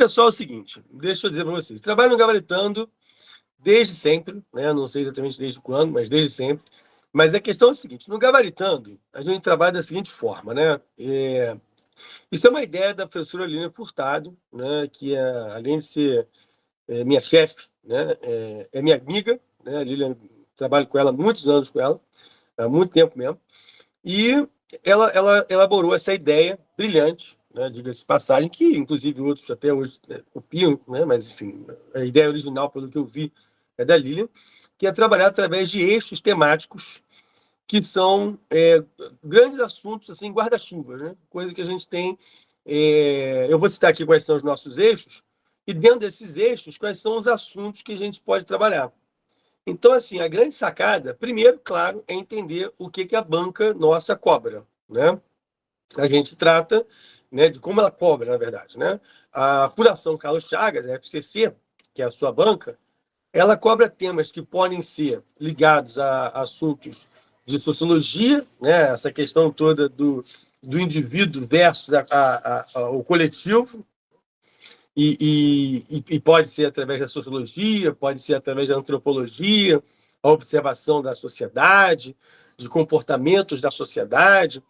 pessoal, é o seguinte, deixa eu dizer para vocês. Trabalho no Gabaritando desde sempre, né? Não sei exatamente desde quando, mas desde sempre. Mas a questão é o seguinte, no Gabaritando, a gente trabalha da seguinte forma, né? Isso é uma ideia da professora Lilian Furtado, né? Que, além de ser minha chefe, né? É minha amiga, né? A Lilian, trabalho com ela há muitos anos com ela, há muito tempo mesmo. E ela elaborou essa ideia brilhante, né, diga-se de passagem, que inclusive outros até hoje copiam, né, mas enfim, a ideia original, pelo que eu vi, é da Lilian, que é trabalhar através de eixos temáticos que são grandes assuntos, assim, guarda-chuvas, né, coisa que a gente tem. Eu vou citar aqui quais são os nossos eixos, e dentro desses eixos, quais são os assuntos que a gente pode trabalhar. Então, assim, a grande sacada, primeiro, claro, é entender o que a banca nossa cobra, né? A gente trata, né, de como ela cobra, na verdade, né? A Fundação Carlos Chagas, a FCC, que é a sua banca, ela cobra temas que podem ser ligados a assuntos de sociologia, né? Essa questão toda do indivíduo versus o coletivo, e pode ser através da sociologia, pode ser através da antropologia, a observação da sociedade, de comportamentos da sociedade.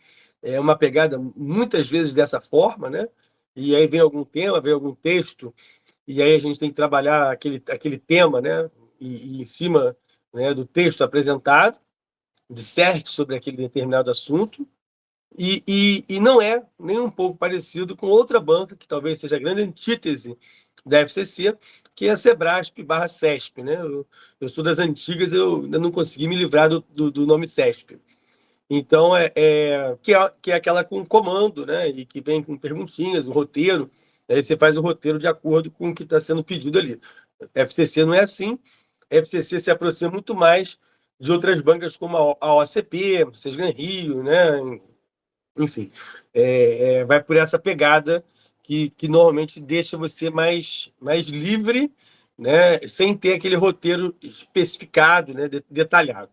É uma pegada muitas vezes dessa forma, né? E aí vem algum tema, vem algum texto, e aí a gente tem que trabalhar aquele tema, né? E em cima, né, do texto apresentado, disserte sobre aquele determinado assunto, e não é nem um pouco parecido com outra banca, que talvez seja a grande antítese da FCC, que é a Sebrasp/CESP, né? Eu sou das antigas, eu ainda não consegui me livrar do nome CESP. Então, que é aquela com comando, né? E que vem com perguntinhas, o roteiro, aí você faz o roteiro de acordo com o que está sendo pedido ali. A FCC não é assim, a FCC se aproxima muito mais de outras bancas como a OCP, Sesgan Rio, né? Enfim, vai por essa pegada que normalmente deixa você mais livre, né, sem ter aquele roteiro especificado, né, detalhado.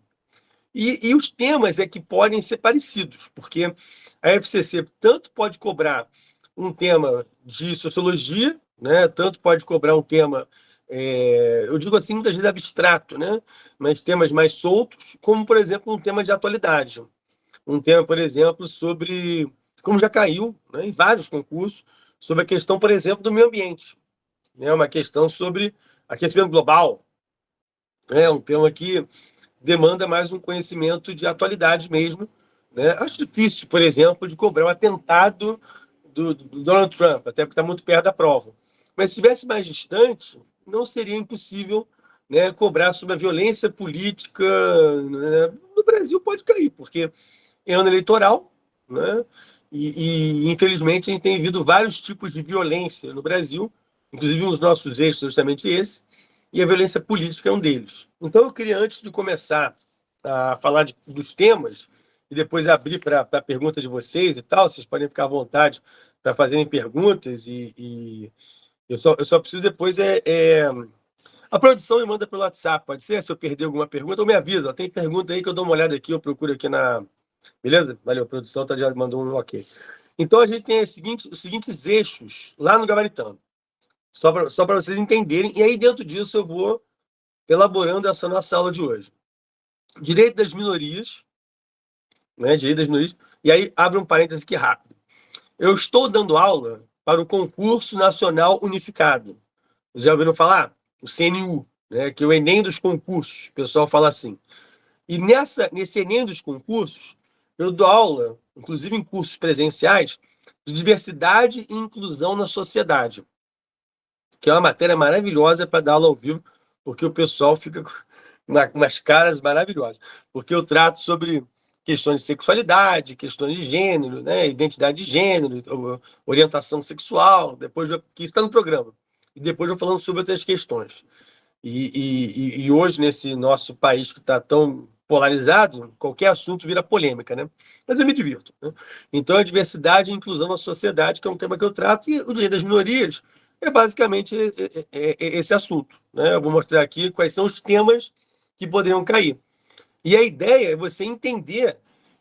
E os temas é que podem ser parecidos, porque a FCC tanto pode cobrar um tema de sociologia, né, tanto pode cobrar um tema, eu digo assim, muitas vezes abstrato, né, mas temas mais soltos, como, por exemplo, um tema de atualidade. Um tema, por exemplo, sobre, como já caiu, né, em vários concursos, sobre a questão, por exemplo, do meio ambiente, né, uma questão sobre aquecimento global, né, um tema que demanda mais um conhecimento de atualidade mesmo, né. Acho difícil, por exemplo, de cobrar o atentado do Donald Trump, até porque está muito perto da prova. Mas se estivesse mais distante, não seria impossível, né, cobrar sobre a violência política, né. No Brasil pode cair, porque é ano eleitoral, né? Infelizmente, a gente tem vivido vários tipos de violência no Brasil, inclusive um dos nossos eixos, justamente esse, e a violência política é um deles. Então, eu queria, antes de começar a falar dos temas, e depois abrir para a pergunta de vocês e tal, vocês podem ficar à vontade para fazerem perguntas, e eu só preciso depois a produção me manda pelo WhatsApp, pode ser? Se eu perder alguma pergunta, ou me avisa. Tem pergunta aí que eu dou uma olhada aqui, eu procuro aqui na. Beleza? Valeu, a produção já mandou um ok. Então, a gente tem os seguintes eixos lá no Gabaritando, só para vocês entenderem, e aí dentro disso eu vou elaborando essa nossa aula de hoje. Direito das minorias, né? Direito das minorias, e aí abre um parêntese aqui rápido. Eu estou dando aula para o Concurso Nacional Unificado. Vocês já ouviram falar? O CNU, né? Que é o Enem dos concursos, o pessoal fala assim. E nesse Enem dos concursos, eu dou aula, inclusive em cursos presenciais, de diversidade e inclusão na sociedade, que é uma matéria maravilhosa para dar aula ao vivo, porque o pessoal fica com umas caras maravilhosas. Porque eu trato sobre questões de sexualidade, questões de gênero, né, identidade de gênero, orientação sexual, depois que está no programa. E depois eu falando sobre outras questões. E hoje, nesse nosso país que está tão polarizado, qualquer assunto vira polêmica, né? Mas eu me divirto, né? Então, a diversidade e inclusão na sociedade, que é um tema que eu trato, e o direito das minorias é basicamente esse assunto, né? Eu vou mostrar aqui quais são os temas que poderiam cair. E a ideia é você entender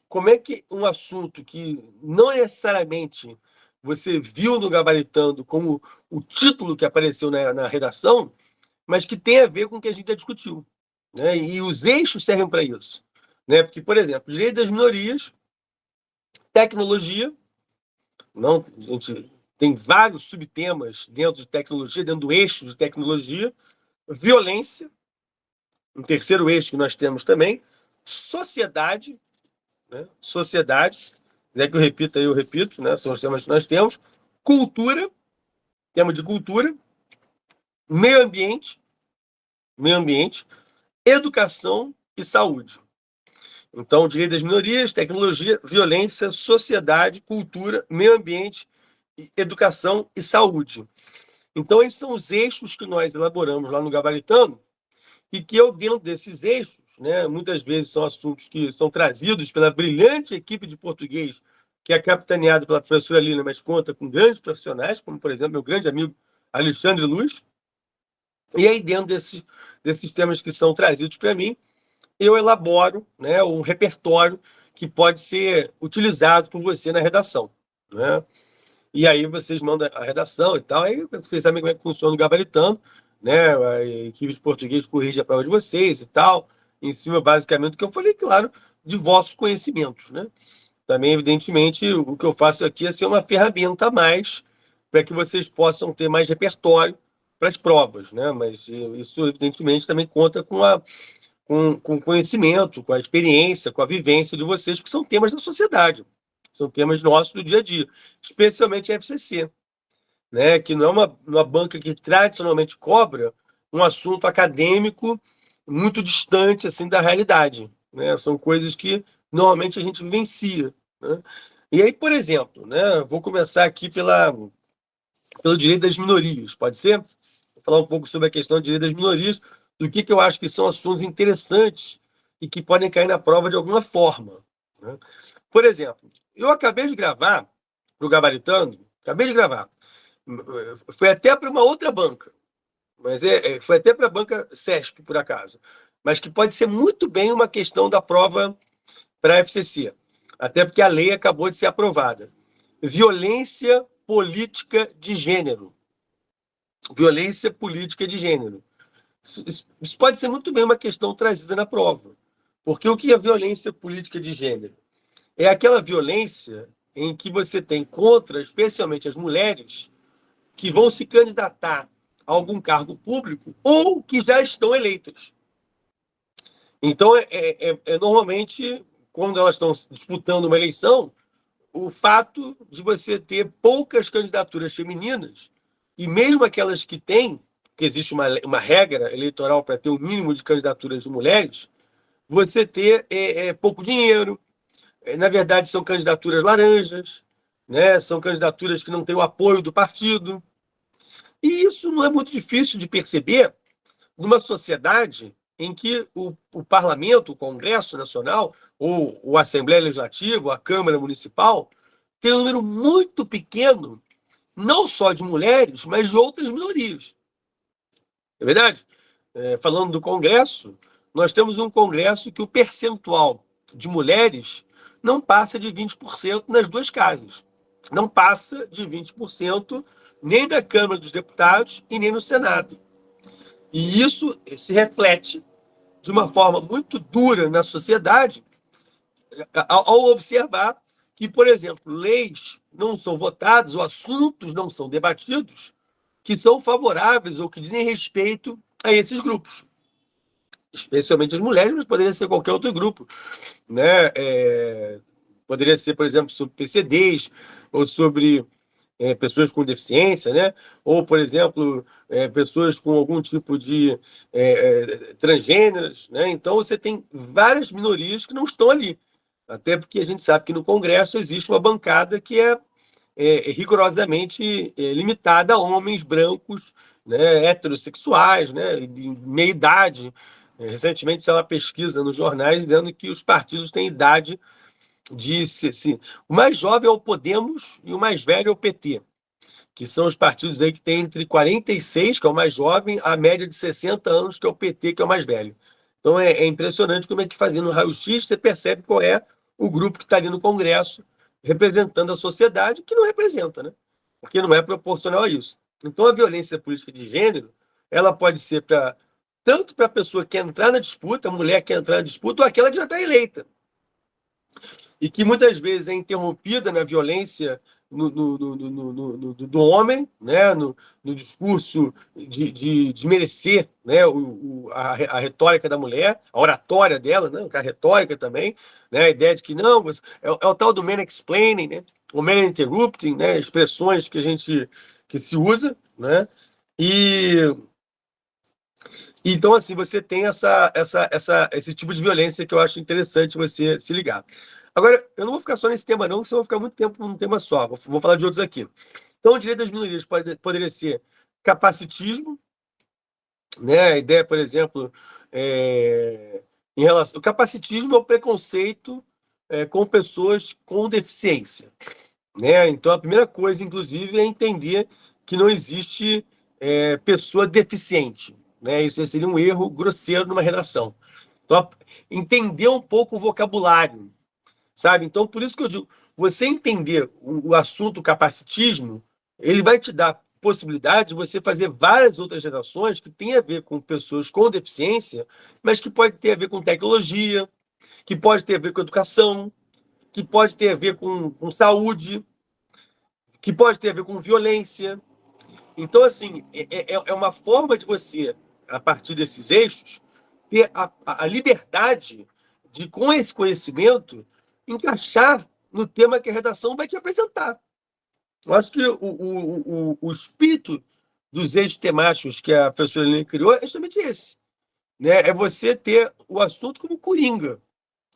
como é que um assunto que não necessariamente você viu no Gabaritando como o título que apareceu na redação, mas que tem a ver com o que a gente já discutiu, né? E os eixos servem para isso, né? Porque, por exemplo, direito das minorias, tecnologia, não, a gente tem vários subtemas dentro de tecnologia, dentro do eixo de tecnologia, violência, um terceiro eixo que nós temos também, sociedade, né? Sociedade, se quiser que eu repita aí, eu repito, né? São os temas que nós temos, cultura, tema de cultura, meio ambiente, educação e saúde. Então, direito das minorias, tecnologia, violência, sociedade, cultura, meio ambiente, educação e saúde. Então, esses são os eixos que nós elaboramos lá no Gabaritano e que eu, dentro desses eixos, né, muitas vezes são assuntos que são trazidos pela brilhante equipe de português, que é capitaneada pela professora Lina, mas conta com grandes profissionais, como, por exemplo, meu grande amigo Alexandre Luz. E aí, dentro desses temas que são trazidos para mim, eu elaboro, né, um repertório que pode ser utilizado por você na redação, né? E aí vocês mandam a redação e tal, aí vocês sabem como é que funciona o Gabaritando, né? A equipe de português corrige a prova de vocês e tal, em cima, basicamente, do que eu falei, claro, de vossos conhecimentos, né? Também, evidentemente, o que eu faço aqui é ser uma ferramenta a mais para que vocês possam ter mais repertório para as provas, né? Mas isso, evidentemente, também conta com o conhecimento, com a experiência, com a vivência de vocês, que são temas da sociedade, são temas nossos do dia a dia, especialmente a FCC, né? Que não é uma banca que tradicionalmente cobra um assunto acadêmico muito distante assim da realidade, né? São coisas que normalmente a gente vivencia, né? E aí, por exemplo, né? Vou começar aqui pelo direito das minorias, pode ser? Vou falar um pouco sobre a questão do direito das minorias, do que eu acho que são assuntos interessantes e que podem cair na prova de alguma forma, né? Por exemplo, eu acabei de gravar para o Gabaritando, acabei de gravar, foi até para uma outra banca, mas foi até para a banca CESP, por acaso, mas que pode ser muito bem uma questão da prova para a FCC, até porque a lei acabou de ser aprovada. Violência política de gênero. Violência política de gênero. Isso pode ser muito bem uma questão trazida na prova. Porque o que é violência política de gênero? É aquela violência em que você tem contra, especialmente as mulheres, que vão se candidatar a algum cargo público ou que já estão eleitas. Então, normalmente, quando elas estão disputando uma eleição, o fato de você ter poucas candidaturas femininas, e mesmo aquelas que têm, que existe uma regra eleitoral para ter o mínimo de candidaturas de mulheres, você ter pouco dinheiro. Na verdade, são candidaturas laranjas, né? São candidaturas que não têm o apoio do partido. E isso não é muito difícil de perceber numa sociedade em que o parlamento, o Congresso Nacional, ou a Assembleia Legislativa, ou a Câmara Municipal, tem um número muito pequeno, não só de mulheres, mas de outras minorias. É verdade? Falando do Congresso, nós temos um Congresso que o percentual de mulheres não passa de 20% nas duas casas. Não passa de 20% nem na Câmara dos Deputados e nem no Senado. E isso se reflete de uma forma muito dura na sociedade ao observar que, por exemplo, leis não são votadas ou assuntos não são debatidos que são favoráveis ou que dizem respeito a esses grupos, especialmente as mulheres, mas poderia ser qualquer outro grupo, né? Poderia ser, por exemplo, sobre PCDs ou sobre pessoas com deficiência, né? Ou, por exemplo, pessoas com algum tipo de transgêneros, né? Então, você tem várias minorias que não estão ali, até porque a gente sabe que no Congresso existe uma bancada que é rigorosamente limitada a homens brancos, né, heterossexuais, né, de meia idade. Recentemente saiu uma pesquisa nos jornais dizendo que os partidos têm idade de... o mais jovem é o Podemos e o mais velho é o PT, que são os partidos aí que têm entre 46, que é o mais jovem, a média de 60 anos, que é o PT, que é o mais velho. Então é impressionante como é que, fazendo um raio-x, você percebe qual é o grupo que está ali no Congresso representando a sociedade, que não representa, né? porque não é proporcional a isso. Então, a violência política de gênero, ela pode ser tanto para a pessoa que quer entrar na disputa, a mulher que quer entrar na disputa, ou aquela que já está eleita. E que muitas vezes é interrompida na violência do homem, né? No discurso de desmerecer, né? A retórica da mulher, a oratória dela, né? A retórica também, né? A ideia de que não, é o tal do mansplaining, né? O man interrupting, né? Expressões que se usa, né? E então, assim, você tem esse tipo de violência que eu acho interessante você se ligar. Agora, eu não vou ficar só nesse tema, não, porque senão eu vou ficar muito tempo num tema só. Vou falar de outros aqui. Então, o direito das minorias poderia ser capacitismo, né? A ideia, por exemplo, em relação. O capacitismo é o preconceito com pessoas com deficiência, né? Então, a primeira coisa, inclusive, é entender que não existe pessoa deficiente, né? Isso seria um erro grosseiro numa redação. Então, entender um pouco o vocabulário, sabe? Então, por isso que eu digo, você entender o assunto capacitismo, ele vai te dar possibilidade de você fazer várias outras redações que têm a ver com pessoas com deficiência, mas que pode ter a ver com tecnologia, que pode ter a ver com educação, que pode ter a ver com saúde, que pode ter a ver com violência. Então, assim, é uma forma de você, a partir desses eixos, ter a liberdade de, com esse conhecimento, encaixar no tema que a redação vai te apresentar. Eu acho que o espírito dos eixos temáticos que a professora Helene criou é justamente esse. Né? É você ter o assunto como coringa,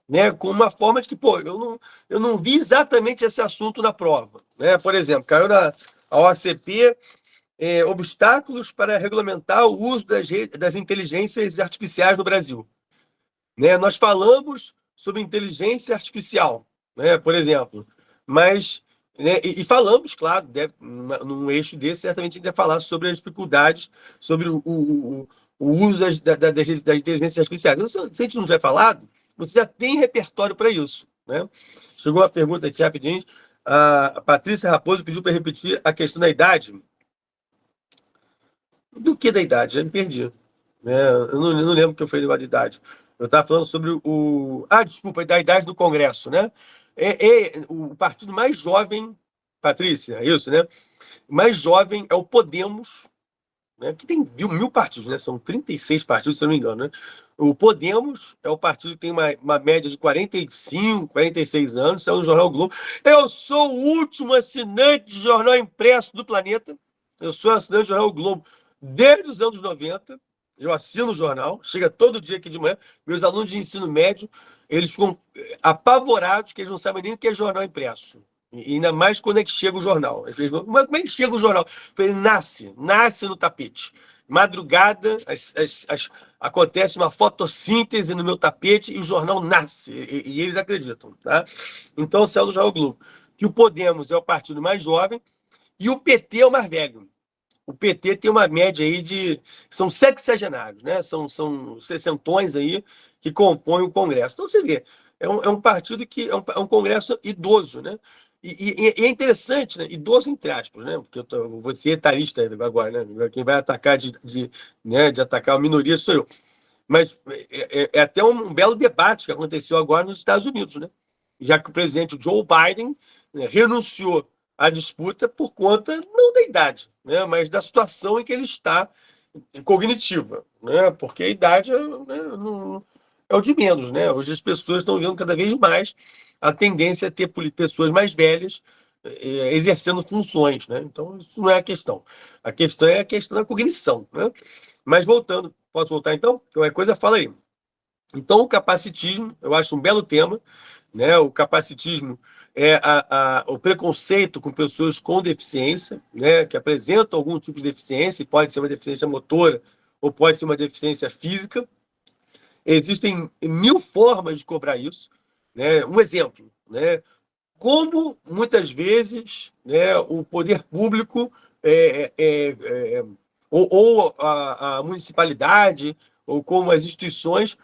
né? Com uma forma de que, pô, eu não vi exatamente esse assunto na prova. Né? Por exemplo, caiu na a OCP obstáculos para regulamentar o uso das inteligências artificiais no Brasil. Né? Nós falamos sobre inteligência artificial, né? Por exemplo, mas né? E falamos, claro, num eixo desse, certamente a gente vai falar sobre as dificuldades, sobre o uso das inteligências artificiais. Então, se a gente não tiver falado, você já tem repertório para isso. Né? Chegou uma pergunta aqui rapidinho. A Patrícia Raposo pediu para repetir a questão da idade. Do que da idade? Já me perdi. Né? Eu não lembro que eu falei de idade. Eu estava falando sobre o. Ah, desculpa, da idade do Congresso, né? É o partido mais jovem, Patrícia, é isso, né? Mais jovem é o Podemos, né? Que tem mil partidos, né? São 36 partidos, se eu não me engano, né? O Podemos é o partido que tem uma média de 45, 46 anos, saiu no Jornal o Globo. Eu sou o último assinante de jornal impresso do planeta. Eu sou assinante de Jornal o Globo desde os anos 90. Eu assino o jornal, chega todo dia aqui de manhã. Meus alunos de ensino médio, eles ficam apavorados que eles não sabem nem o que é jornal impresso. E ainda mais quando é que chega o jornal. Eles falam, mas como é que chega o jornal? Ele nasce no tapete. Madrugada, acontece uma fotossíntese no meu tapete e o jornal nasce. E eles acreditam. Tá? Então, saiu do Jornal Globo. Que o Podemos é o partido mais jovem e o PT é o mais velho. O PT tem uma média aí de. São sexagenários, né? São sessentões aí que compõem o Congresso. Então, você vê, é um partido que é um Congresso idoso, né? E é interessante, né? Idoso entre aspas, né? Porque vou ser etarista agora, né? Quem vai atacar né? De atacar a minoria sou eu. Mas é até um belo debate que aconteceu agora nos Estados Unidos, né? Já que o presidente Joe Biden, né, renunciou à disputa por conta não da idade, né? Mas da situação em que ele está cognitiva, né? Porque a idade é o de menos, né? Hoje as pessoas estão vendo cada vez mais a tendência a ter pessoas mais velhas exercendo funções, né? Então, isso não é a questão. A questão é a questão da cognição, né? Mas voltando, posso voltar então? Qualquer coisa, fala aí. Então, o capacitismo, eu acho um belo tema, né? O capacitismo é o preconceito com pessoas com deficiência, né? Que apresentam algum tipo de deficiência, pode ser uma deficiência motora ou pode ser uma deficiência física. Existem mil formas de cobrar isso, né? Um exemplo, né? Como muitas vezes, né, o poder público ou a municipalidade ou como as instituições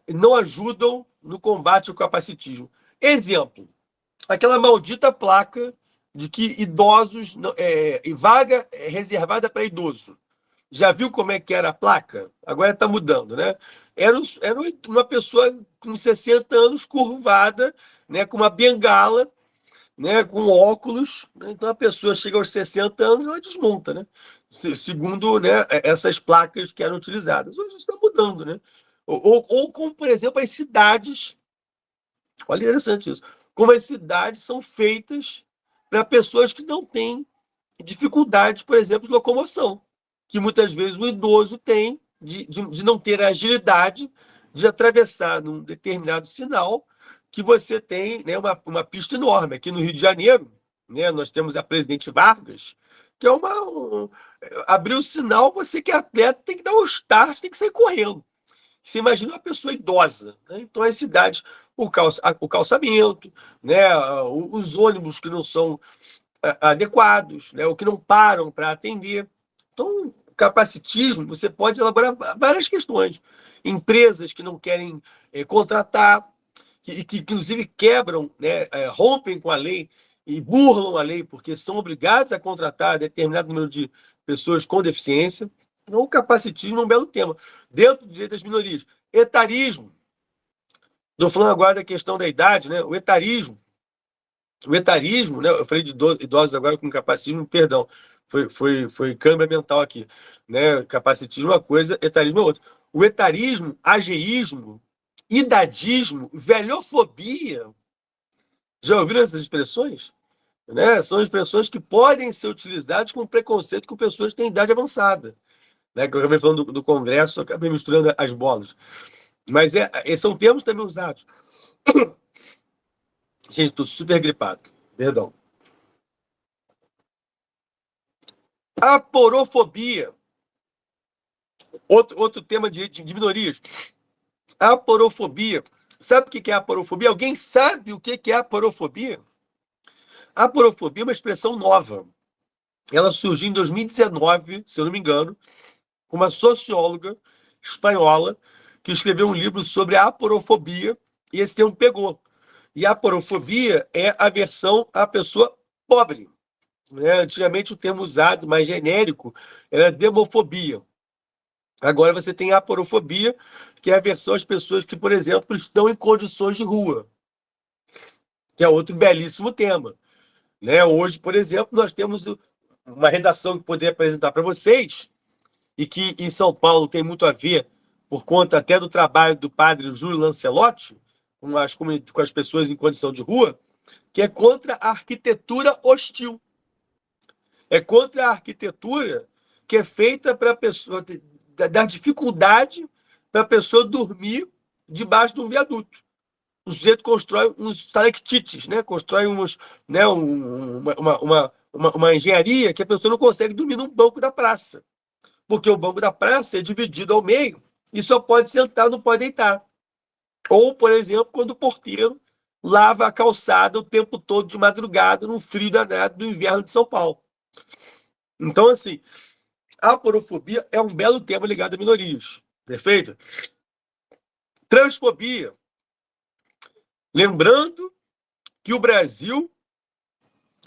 não ajudam no combate ao capacitismo. Exemplo, aquela maldita placa de que idosos, vaga reservada para idoso. Já viu como é que era a placa? Agora está mudando, né? Era uma pessoa com 60 anos, curvada, né, com uma bengala, né, com óculos, né? Então a pessoa chega aos 60 anos, ela desmonta, né? Segundo, né, essas placas que eram utilizadas. Hoje isso está mudando, né? Ou como, por exemplo, as cidades, olha, interessante isso, como as cidades são feitas para pessoas que não têm dificuldades, por exemplo, de locomoção, que muitas vezes o idoso tem de não ter a agilidade de atravessar num determinado sinal que você tem, né, uma pista enorme. Aqui no Rio de Janeiro, né, nós temos a Presidente Vargas, que é abrir o sinal, você que é atleta tem que dar um start, tem que sair correndo. Você imagina uma pessoa idosa, né? Então as cidades, o calçamento, né, os ônibus que não são adequados, né, ou que não param para atender. Então, capacitismo, você pode elaborar várias questões. Empresas que não querem contratar, que inclusive quebram, né, rompem com a lei e burlam a lei, porque são obrigados a contratar determinado número de pessoas com deficiência. Então, o capacitismo é um belo tema. Dentro do direito das minorias, etarismo. Estou falando agora da questão da idade, né? O etarismo, né? Eu falei de idosos agora com capacitismo, perdão, foi câimbra mental aqui, né? Capacitismo é uma coisa, etarismo é outra. O etarismo, ageísmo, idadismo, velhofobia, já ouviram essas expressões? Né? São expressões que podem ser utilizadas com preconceito com pessoas que têm idade avançada. Né? Que eu acabei falando do Congresso, eu acabei misturando as bolas. Mas são termos também usados. Gente, estou super gripado. Perdão. Aporofobia. Outro tema de minorias. Aporofobia. Sabe o que é aporofobia? Alguém sabe o que é aporofobia? Aporofobia é uma expressão nova. Ela surgiu em 2019, se eu não me engano, com uma socióloga espanhola que escreveu um livro sobre a aporofobia e esse termo pegou. E a aporofobia é a aversão à pessoa pobre. Né? Antigamente o termo usado, mais genérico, era demofobia. Agora você tem a aporofobia, que é a aversão às pessoas que, por exemplo, estão em condições de rua, que é outro belíssimo tema. Né? Hoje, por exemplo, nós temos uma redação que poderia apresentar para vocês, e que em São Paulo tem muito a ver, por conta até do trabalho do padre Júlio Lancelotti, com as pessoas em condição de rua, que é contra a arquitetura hostil. É contra a arquitetura que é feita para a pessoa dar dificuldade para a pessoa dormir debaixo de um viaduto. O sujeito constrói uns estalactites, né? Constrói né? Uma engenharia que a pessoa não consegue dormir num banco da praça, porque o banco da praça é dividido ao meio e só pode sentar, não pode deitar. Ou, por exemplo, quando o porteiro lava a calçada o tempo todo de madrugada no frio danado do inverno de São Paulo. Então, assim, a aporofobia é um belo tema ligado a minorias. Perfeito? Transfobia. Lembrando que o Brasil,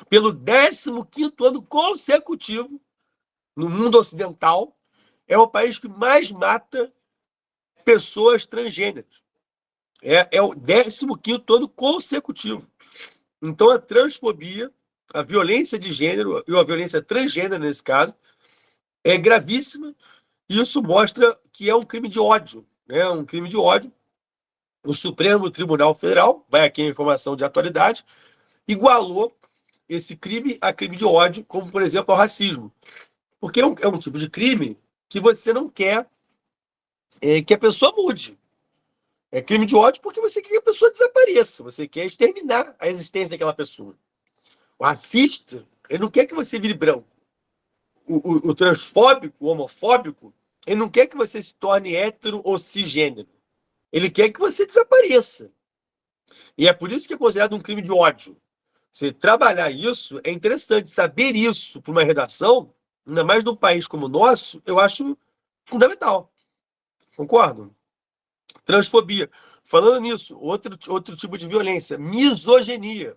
pelo 15º ano consecutivo, no mundo ocidental, é o país que mais mata pessoas transgêneras. É o 15º ano consecutivo. Então, a transfobia, a violência de gênero, e a violência transgênero, nesse caso, é gravíssima. E isso mostra que é um crime de ódio. Né? Um crime de ódio. O Supremo Tribunal Federal, vai aqui a informação de atualidade, igualou esse crime a crime de ódio, como, por exemplo, ao racismo. Porque é um tipo de crime que você não quer que a pessoa mude. É crime de ódio porque você quer que a pessoa desapareça, você quer exterminar a existência daquela pessoa. O racista, ele não quer que você vire branco. O transfóbico, o homofóbico, ele não quer que você se torne hétero ou cisgênero. Ele quer que você desapareça. E é por isso que é considerado um crime de ódio. Você trabalhar isso, é interessante. Saber isso para uma redação, ainda mais num país como o nosso, eu acho fundamental. Concordo? Transfobia. Falando nisso, outro tipo de violência, misoginia.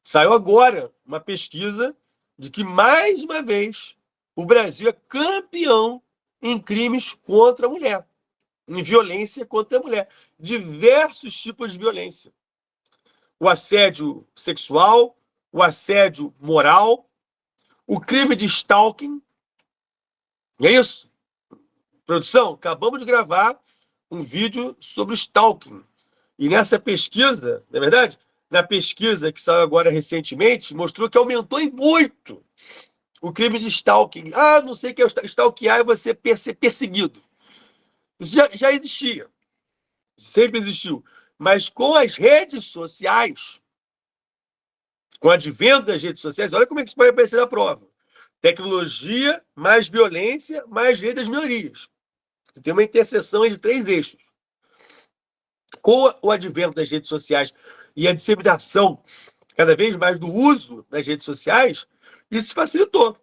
Saiu agora uma pesquisa de que, mais uma vez, o Brasil é campeão em crimes contra a mulher, em violência contra a mulher. Diversos tipos de violência. O assédio sexual, o assédio moral, o crime de stalking. E é isso. Produção, acabamos de gravar um vídeo sobre stalking. E nessa pesquisa, não é verdade? Na pesquisa que saiu agora recentemente, mostrou que aumentou em muito o crime de stalking. Ah, não sei o que é stalkear, é você ser perseguido. Isso já existia. Sempre existiu. Mas com as redes sociais, com o advento das redes sociais, olha como é que isso pode aparecer na prova. Tecnologia, mais violência, mais rede das minorias. Você tem uma interseção de 3 eixos. Com o advento das redes sociais e a disseminação cada vez mais do uso das redes sociais, isso facilitou.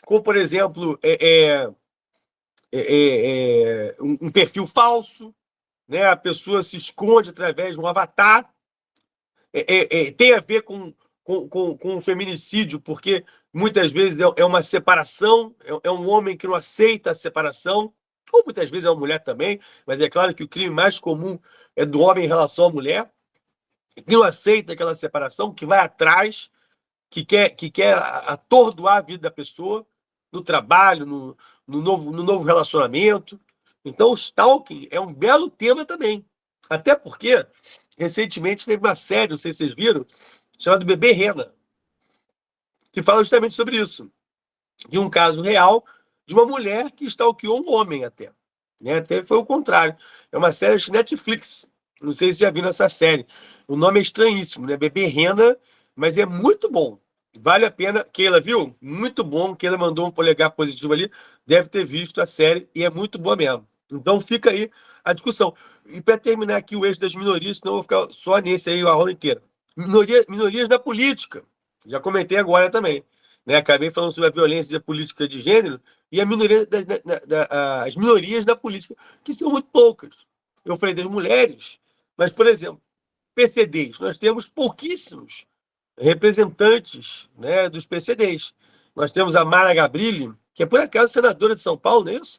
Como, por exemplo, um perfil falso, né? A pessoa se esconde através de um avatar. Tem a ver com o feminicídio, porque muitas vezes é uma separação, é um homem que não aceita a separação, ou muitas vezes é uma mulher também, mas é claro que o crime mais comum é do homem em relação à mulher, que não aceita aquela separação, que vai atrás, que quer atordoar a vida da pessoa, no trabalho, no novo relacionamento. Então, o stalking é um belo tema também. Até porque, recentemente, teve uma série, não sei se vocês viram, chamada Bebê Rena, que fala justamente sobre isso. De um caso real de uma mulher que stalkeou um homem até. Né? Até foi o contrário. É uma série de Netflix. Não sei se já viram essa série. O nome é estranhíssimo, né? Bebê Rena, mas é muito bom. Vale a pena. Keila, viu? Muito bom. Keila mandou um polegar positivo ali. Deve ter visto a série e é muito boa mesmo. Então fica aí a discussão. E para terminar aqui o eixo das minorias, senão eu vou ficar só nesse aí a aula inteira. Minorias da política. Já comentei agora também. Né? Acabei falando sobre a violência e a política de gênero e a minoria as minorias da política, que são muito poucas. Eu falei das mulheres, mas, por exemplo, PCDs, nós temos pouquíssimos representantes, né, dos PCDs. Nós temos a Mara Gabrilli, que é, por acaso, senadora de São Paulo, não é isso?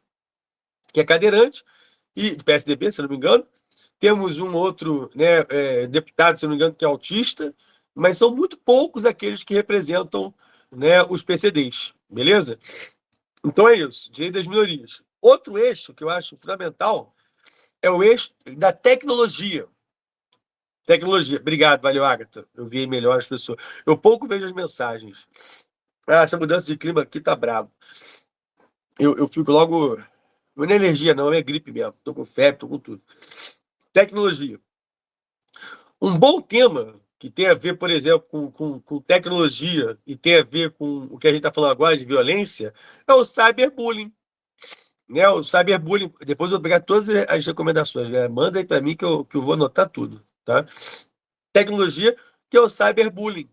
Que é cadeirante, e do PSDB, se não me engano. Temos um outro, né, deputado, se não me engano, que é autista, mas são muito poucos aqueles que representam, né, os PCDs, beleza? Então é isso, direito das minorias. Outro eixo que eu acho fundamental é o eixo da tecnologia. Tecnologia. Obrigado, valeu, Agatha. Eu vi melhor as pessoas. Eu pouco vejo as mensagens. Ah, essa mudança de clima aqui tá brabo. Eu fico logo... Não é energia, não, é gripe mesmo. Tô com febre, tô com tudo. Tecnologia. Um bom tema que tem a ver, por exemplo, com tecnologia e tem a ver com o que a gente está falando agora de violência, é o cyberbullying. Né? O cyberbullying, depois eu vou pegar todas as recomendações, né? Manda aí para mim que eu vou anotar tudo. Tá? Tecnologia, que é o cyberbullying,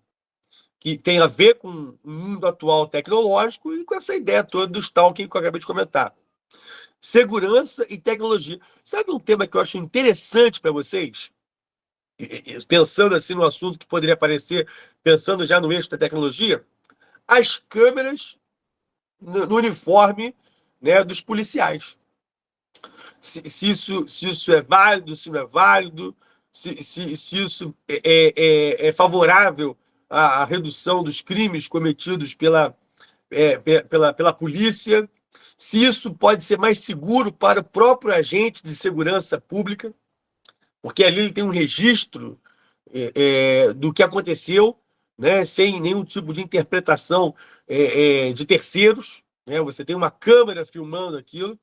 que tem a ver com o mundo atual tecnológico e com essa ideia toda do stalking que eu acabei de comentar. Segurança e tecnologia. Sabe um tema que eu acho interessante para vocês? Pensando assim no assunto que poderia aparecer, pensando já no eixo da tecnologia, as câmeras no uniforme, né, dos policiais. Se isso é válido, se não é válido, se isso é favorável à redução dos crimes cometidos pela polícia, se isso pode ser mais seguro para o próprio agente de segurança pública, porque ali ele tem um registro do que aconteceu, né, sem nenhum tipo de interpretação de terceiros, né, você tem uma câmera filmando aquilo.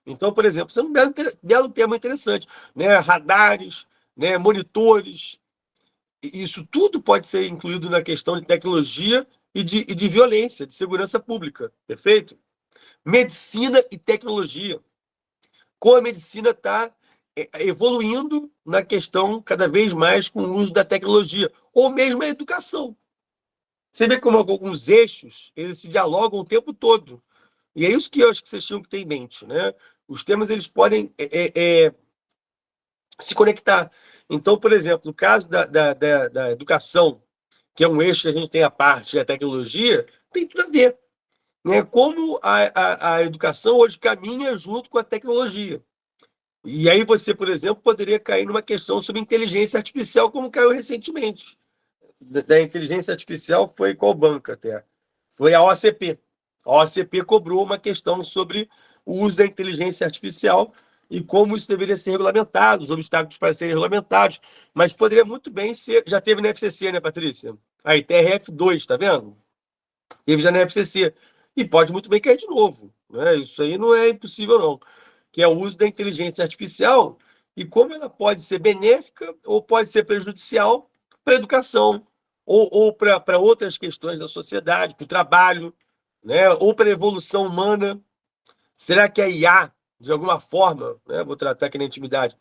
Então, por exemplo, isso é um belo tema interessante, né, radares, né, monitores, isso tudo pode ser incluído na questão de tecnologia e de violência, de segurança pública, perfeito? Medicina e tecnologia. Como a medicina está evoluindo na questão cada vez mais com o uso da tecnologia, ou mesmo a educação. Você vê como alguns eixos eles se dialogam o tempo todo. E é isso que eu acho que vocês tinham que ter em mente. Né? Os temas eles podem se conectar. Então, por exemplo, no caso da educação que é um eixo que a gente tem a parte da tecnologia, tem tudo a ver, né? Como a educação hoje caminha junto com a tecnologia. E aí você, por exemplo, poderia cair numa questão sobre inteligência artificial, como caiu recentemente. Da inteligência artificial foi qual banco até? Foi a OCP. A OCP cobrou uma questão sobre o uso da inteligência artificial e como isso deveria ser regulamentado, os obstáculos para serem regulamentados, mas poderia muito bem ser. Já teve na FCC, né, Patrícia? Aí, TRF2, tá vendo? Teve já na FCC. E pode muito bem cair de novo. Né? Isso aí não é impossível, não. Que é o uso da inteligência artificial e como ela pode ser benéfica ou pode ser prejudicial para a educação ou para outras questões da sociedade, para o trabalho, né? Ou para a evolução humana. Será que a IA, de alguma forma, né? Vou tratar aqui na intimidade,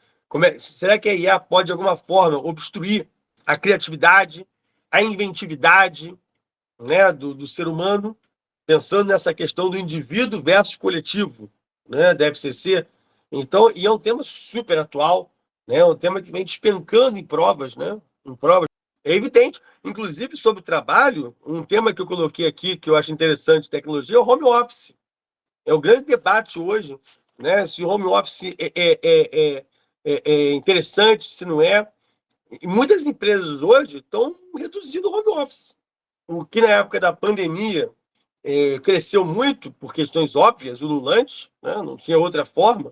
será que a IA pode, de alguma forma, obstruir a criatividade, a inventividade, né? do ser humano, pensando nessa questão do indivíduo versus coletivo, né? Da FCC. Então, e é um tema super atual, né? É um tema que vem despencando em provas, né? Em provas. É evidente, inclusive sobre o trabalho, um tema que eu coloquei aqui, que eu acho interessante de tecnologia, é o home office. É o grande debate hoje, né? Se o home office é interessante, se não é. E muitas empresas hoje estão reduzindo o home office. O que na época da pandemia cresceu muito por questões óbvias, ululantes, né? Não tinha outra forma,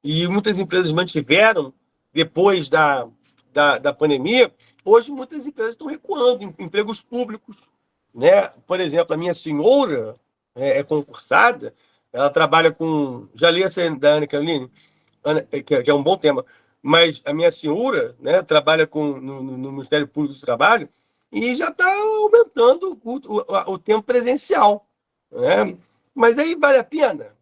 e muitas empresas mantiveram depois da pandemia. Hoje, muitas empresas estão recuando em empregos públicos. Né? Por exemplo, a minha senhora é concursada, ela trabalha com. Já li essa da Ana Caroline, que é um bom tema, mas a minha senhora, né, trabalha no Ministério Público do Trabalho e já está aumentando o tempo presencial. Né? Mas aí vale a pena.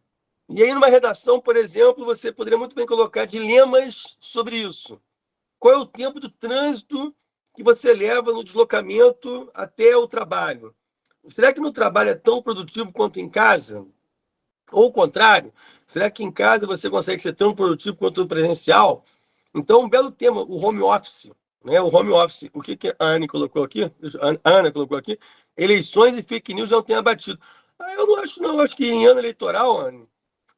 E aí, numa redação, por exemplo, você poderia muito bem colocar dilemas sobre isso. Qual é o tempo do trânsito que você leva no deslocamento até o trabalho? Será que no trabalho é tão produtivo quanto em casa? Ou o contrário? Será que em casa você consegue ser tão produtivo quanto no presencial? Então, um belo tema, o home office. Né? O home office, o que a Ana colocou aqui? A Ana colocou aqui. Eleições e fake news não têm abatido. Eu não acho, não. Eu acho que em ano eleitoral,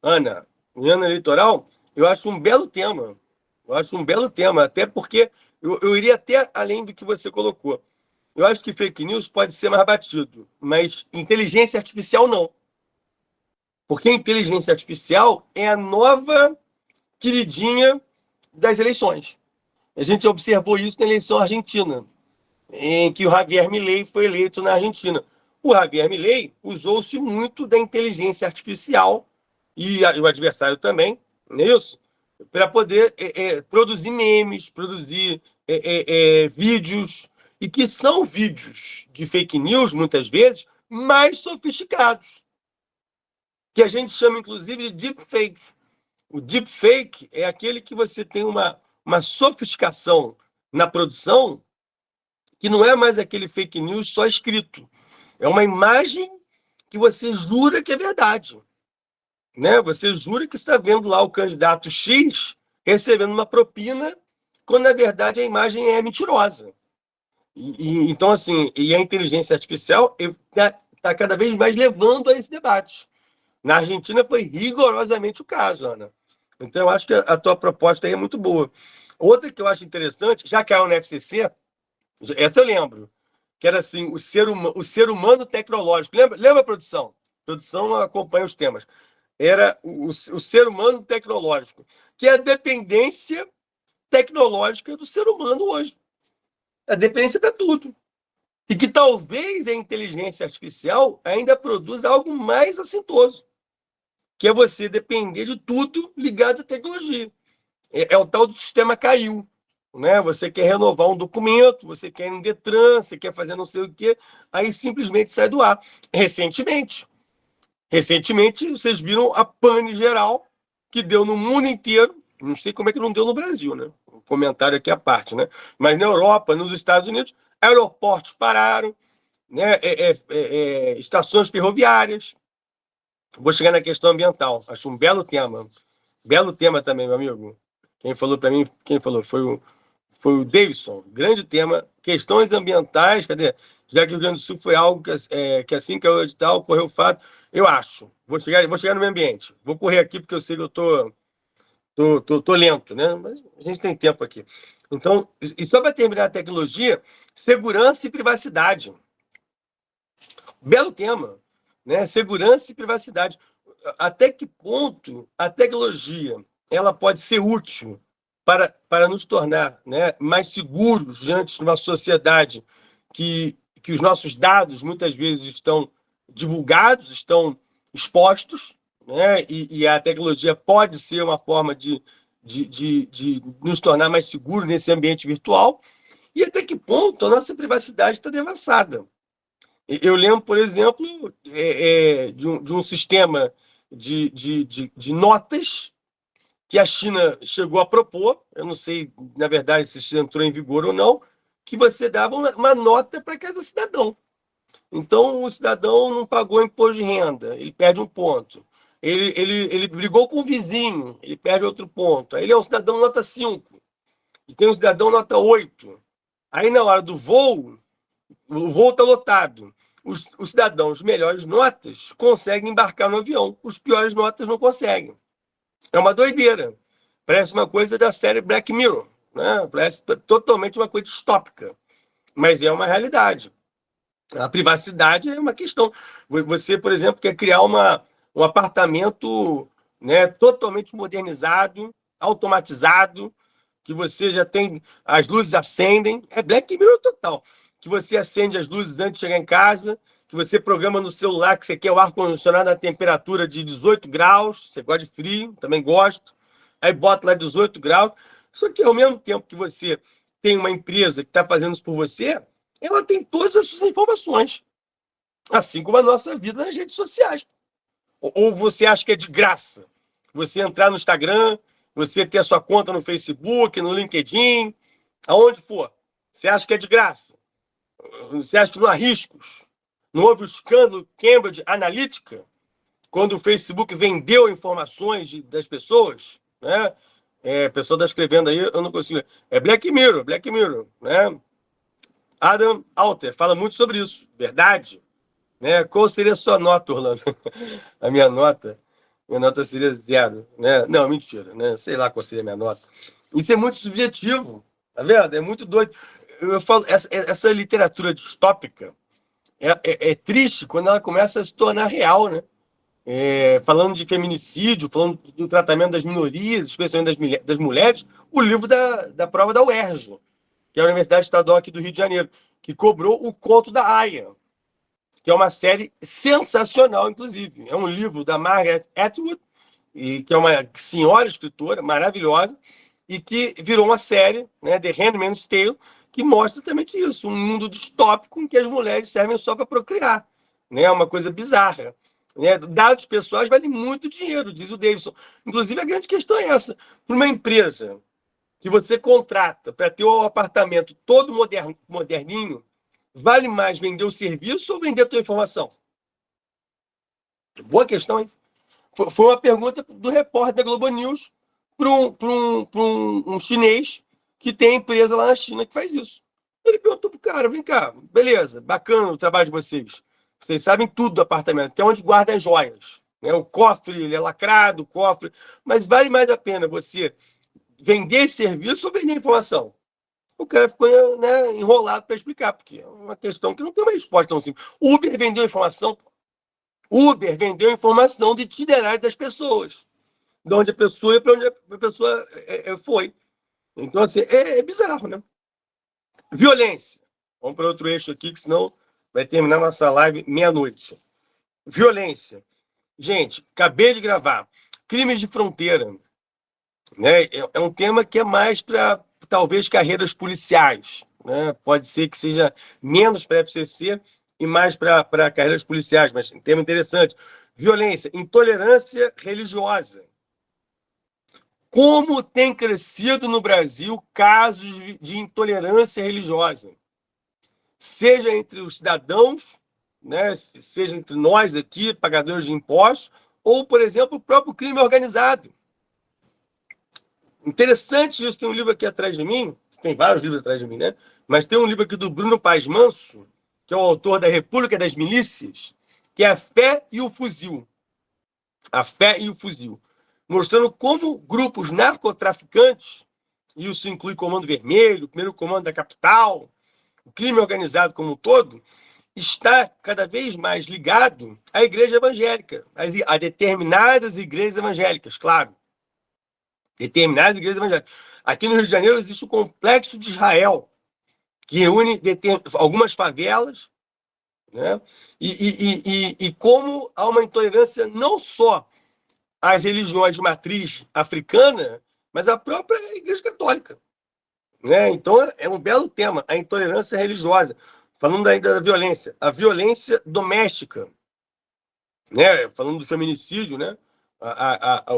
Ana, em ano eleitoral, eu acho um belo tema. Eu acho um belo tema, até porque eu iria até além do que você colocou. Eu acho que fake news pode ser mais batido, mas inteligência artificial não. Porque a inteligência artificial é a nova queridinha das eleições. A gente observou isso na eleição argentina, em que o Javier Milei foi eleito na Argentina. O Javier Milei usou-se muito da inteligência artificial e o adversário também, não é isso? Para poder produzir memes, produzir vídeos, e que são vídeos de fake news, muitas vezes, mais sofisticados, que a gente chama, inclusive, de deepfake. O deepfake é aquele que você tem uma sofisticação na produção que não é mais aquele fake news só escrito. É uma imagem que você jura que é verdade. Né? Você jura que está vendo lá o candidato X recebendo uma propina, quando na verdade a imagem é mentirosa. Então, assim, e a inteligência artificial está cada vez mais levando a esse debate. Na Argentina foi rigorosamente o caso, Ana. Então, eu acho que a tua proposta aí é muito boa. Outra que eu acho interessante, já caiu na FCC, essa eu lembro, que era assim, o ser humano tecnológico. Lembra, produção? A produção acompanha os temas. Era o ser humano tecnológico, que é a dependência tecnológica do ser humano hoje. A dependência para tudo. E que talvez a inteligência artificial ainda produza algo mais assintoso, que é você depender de tudo ligado à tecnologia. É o tal do sistema caiu. Né? Você quer renovar um documento, você quer ir no Detran, você quer fazer não sei o quê, aí simplesmente sai do ar. Recentemente, vocês viram a pane geral que deu no mundo inteiro. Não sei como é que não deu no Brasil, né? Um comentário aqui à parte, né? Mas na Europa, nos Estados Unidos, aeroportos pararam, né? Estações ferroviárias. Vou chegar na questão ambiental. Acho um belo tema. Belo tema também, meu amigo. Quem falou para mim, quem falou? Foi o Davidson. Grande tema questões ambientais, cadê? Já que o Rio Grande do Sul foi algo que assim que o edital ocorreu o fato, eu acho. Vou chegar no meio ambiente. Vou correr aqui porque eu sei que eu tô lento, né? Mas a gente tem tempo aqui. Então, e só para terminar a tecnologia, segurança e privacidade. Belo tema, né? Segurança e privacidade. Até que ponto a tecnologia ela pode ser útil para nos tornar, né, mais seguros diante de uma sociedade que os nossos dados muitas vezes estão divulgados, estão expostos, né, e a tecnologia pode ser uma forma de nos tornar mais seguros nesse ambiente virtual, e até que ponto a nossa privacidade está devassada. Eu lembro, por exemplo, de um sistema de notas que a China chegou a propor, eu não sei, na verdade, se isso entrou em vigor ou não, que você dava uma nota para cada cidadão. Então, o cidadão não pagou imposto de renda, ele perde um ponto. Ele brigou com o vizinho, ele perde outro ponto. Aí ele é um cidadão nota 5, e tem um cidadão nota 8. Aí, na hora do voo, o voo está lotado. Os cidadãos melhores notas conseguem embarcar no avião, os piores notas não conseguem. É uma doideira. Parece uma coisa da série Black Mirror, né? Parece totalmente uma coisa distópica, mas é uma realidade. A privacidade é uma questão. Você, por exemplo, quer criar um apartamento, né, totalmente modernizado, automatizado, que você já tem, as luzes acendem, é Black Mirror total. Que você acende as luzes antes de chegar em casa, que você programa no celular que você quer o ar-condicionado na temperatura de 18 graus, você gosta de frio, também gosto, aí bota lá 18 graus, só que ao mesmo tempo que você tem uma empresa que está fazendo isso por você, ela tem todas as suas informações, assim como a nossa vida nas redes sociais. Ou você acha que é de graça? Você entrar no Instagram, você ter a sua conta no Facebook, no LinkedIn, aonde for. Você acha que é de graça? Você acha que não há riscos? Não houve o escândalo Cambridge Analytica, quando o Facebook vendeu informações das pessoas, né? A pessoa está escrevendo aí, eu não consigo. É Black Mirror, Black Mirror, né? Adam Alter fala muito sobre isso, verdade? Né? Qual seria a sua nota, Orlando? A minha nota seria 0, né? Não, mentira, né? Sei lá qual seria a minha nota. Isso é muito subjetivo, tá vendo? É muito doido. Eu falo, essa literatura distópica é triste quando ela começa a se tornar real, né? Falando de feminicídio, falando do tratamento das minorias, especialmente das mulheres, o livro da prova da UERJ, que é a Universidade Estadual aqui do Rio de Janeiro, que cobrou o Conto da Aya, que é uma série sensacional, inclusive. É um livro da Margaret Atwood, que é uma senhora escritora maravilhosa, e que virou uma série, né, The Handmaid's Tale, que mostra exatamente isso, um mundo distópico em que as mulheres servem só para procriar. Né, uma coisa bizarra. Né? Dados pessoais valem muito dinheiro, diz o Davidson. Inclusive, a grande questão é essa. Para uma empresa que você contrata para ter o apartamento todo moderninho, vale mais vender o serviço ou vender a tua informação? Boa questão, hein? Foi uma pergunta do repórter da Globo News para um chinês que tem empresa lá na China que faz isso. Ele perguntou pro cara, vem cá, beleza, bacana o trabalho de vocês. Vocês sabem tudo do apartamento, até onde guarda as joias. Né? O cofre, ele é lacrado, o cofre. Mas vale mais a pena você vender serviço ou vender informação? O cara ficou, né, enrolado para explicar, porque é uma questão que não tem uma resposta tão simples. Uber vendeu informação. Uber vendeu informação de itinerário das pessoas. De onde a pessoa ia para onde a pessoa foi. Então, assim, é bizarro, né? Violência. Vamos para outro eixo aqui, que senão vai terminar nossa live meia-noite. Violência. Gente, acabei de gravar. Crimes de fronteira. Né? É um tema que é mais para, talvez, carreiras policiais. Né? Pode ser que seja menos para a FCC e mais para carreiras policiais, mas um tema interessante. Violência, intolerância religiosa. Como tem crescido no Brasil casos de intolerância religiosa? Seja entre os cidadãos, né? Seja entre nós aqui, pagadores de impostos, ou, por exemplo, o próprio crime organizado. Interessante isso, tem um livro aqui atrás de mim, tem vários livros atrás de mim, né? mas tem um livro aqui do Bruno Paz Manso, que é o autor da República das Milícias, que é A Fé e o Fuzil. A Fé e o Fuzil. Mostrando como grupos narcotraficantes, e isso inclui Comando Vermelho, o primeiro comando da capital, o crime organizado como um todo, está cada vez mais ligado à igreja evangélica, a determinadas igrejas evangélicas, claro. Determinadas igrejas evangélicas. Aqui no Rio de Janeiro existe o Complexo de Israel, que reúne algumas favelas, né? E como há uma intolerância não só às religiões de matriz africana, mas à própria Igreja Católica, né? Então é um belo tema, a intolerância religiosa. Falando ainda da violência, a violência doméstica, né? Falando do feminicídio, né?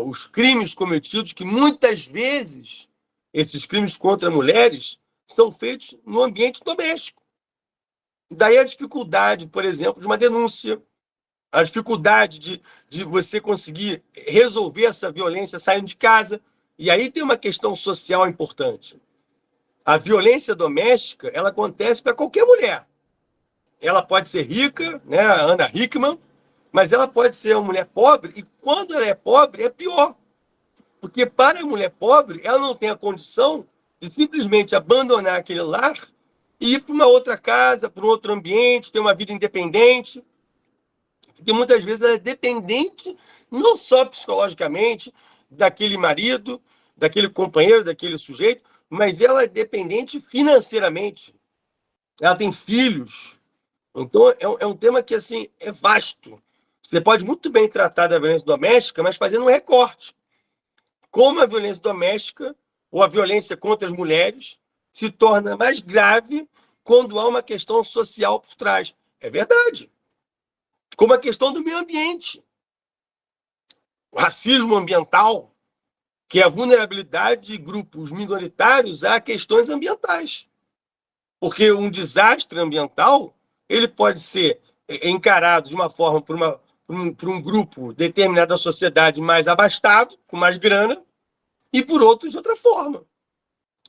Os crimes cometidos, que muitas vezes esses crimes contra mulheres são feitos no ambiente doméstico. Daí a dificuldade, por exemplo, de uma denúncia, a dificuldade de você conseguir resolver essa violência saindo de casa. E aí tem uma questão social importante. A violência doméstica, ela acontece para qualquer mulher. Ela pode ser rica, né, a Ana Hickman, mas ela pode ser uma mulher pobre, e quando ela é pobre, é pior. Porque para a mulher pobre, ela não tem a condição de simplesmente abandonar aquele lar e ir para uma outra casa, para um outro ambiente, ter uma vida independente. Porque muitas vezes ela é dependente, não só psicologicamente, daquele marido, daquele companheiro, daquele sujeito, mas ela é dependente financeiramente. Ela tem filhos. Então, é um tema que, assim, é vasto. Você pode muito bem tratar da violência doméstica, mas fazendo um recorte. Como a violência doméstica ou a violência contra as mulheres se torna mais grave quando há uma questão social por trás. É verdade. Como a questão do meio ambiente. O racismo ambiental, que é a vulnerabilidade de grupos minoritários a questões ambientais. Porque um desastre ambiental ele pode ser encarado de uma forma por um grupo determinado da sociedade mais abastado, com mais grana, e por outros de outra forma.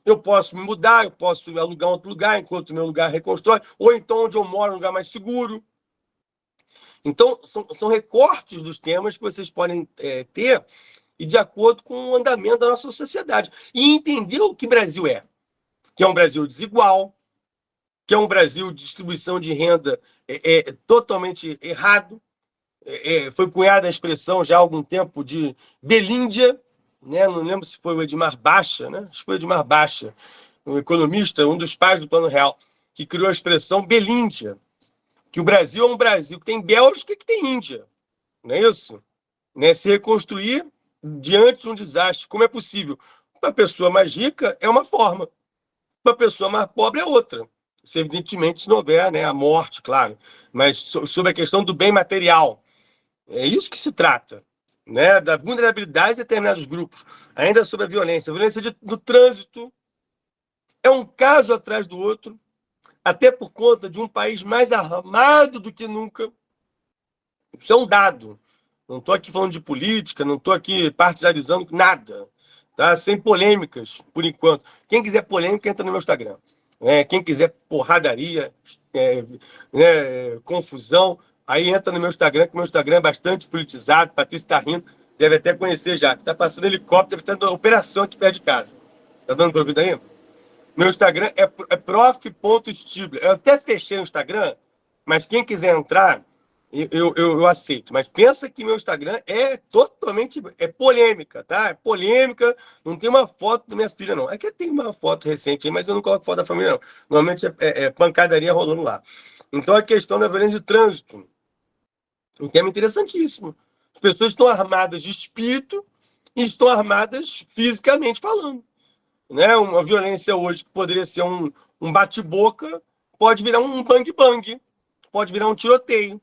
Eu posso me mudar, eu posso alugar outro lugar enquanto o meu lugar reconstrói, ou então onde eu moro, um lugar mais seguro. Então, são recortes dos temas que vocês podem ter e de acordo com o andamento da nossa sociedade. E entender o que Brasil é. Que é um Brasil desigual, que é um Brasil de distribuição de renda totalmente errado. Foi cunhada a expressão já há algum tempo de Belíndia, né? Não lembro se foi o Edmar Baixa, né? Acho que foi o Edmar Baixa, um economista, um dos pais do Plano Real, que criou a expressão Belíndia, que o Brasil é um Brasil que tem Bélgica e que tem Índia, não é isso? Né? Se reconstruir diante de um desastre, como é possível? Para a pessoa mais rica é uma forma, para a pessoa mais pobre é outra. Isso, evidentemente, se não houver, né, a morte, claro, mas sobre a questão do bem material. É isso que se trata, né, da vulnerabilidade de determinados grupos. Ainda sobre a violência no trânsito é um caso atrás do outro, até por conta de um país mais armado do que nunca. Isso é um dado. Não estou aqui falando de política, não estou aqui partidarizando nada. Tá? Sem polêmicas, por enquanto. Quem quiser polêmica, entra no meu Instagram. Quem quiser porradaria, confusão, aí entra no meu Instagram, que o meu Instagram é bastante politizado. Patrícia está rindo, deve até conhecer já. Está passando helicóptero, está dando operação aqui perto de casa. Está dando para ouvir aí? Meu Instagram é prof.stibler. Eu até fechei o Instagram, mas quem quiser entrar, eu aceito. Mas pensa que meu Instagram é totalmente polêmica, tá? É polêmica, não tem uma foto da minha filha, não. É que tem uma foto recente aí, mas eu não coloco foto da família, não. Normalmente é pancadaria rolando lá. Então a questão da violência de trânsito, um tema interessantíssimo. As pessoas estão armadas de espírito e estão armadas fisicamente falando. Né? Uma violência hoje que poderia ser um bate-boca, pode virar um bang-bang, pode virar um tiroteio.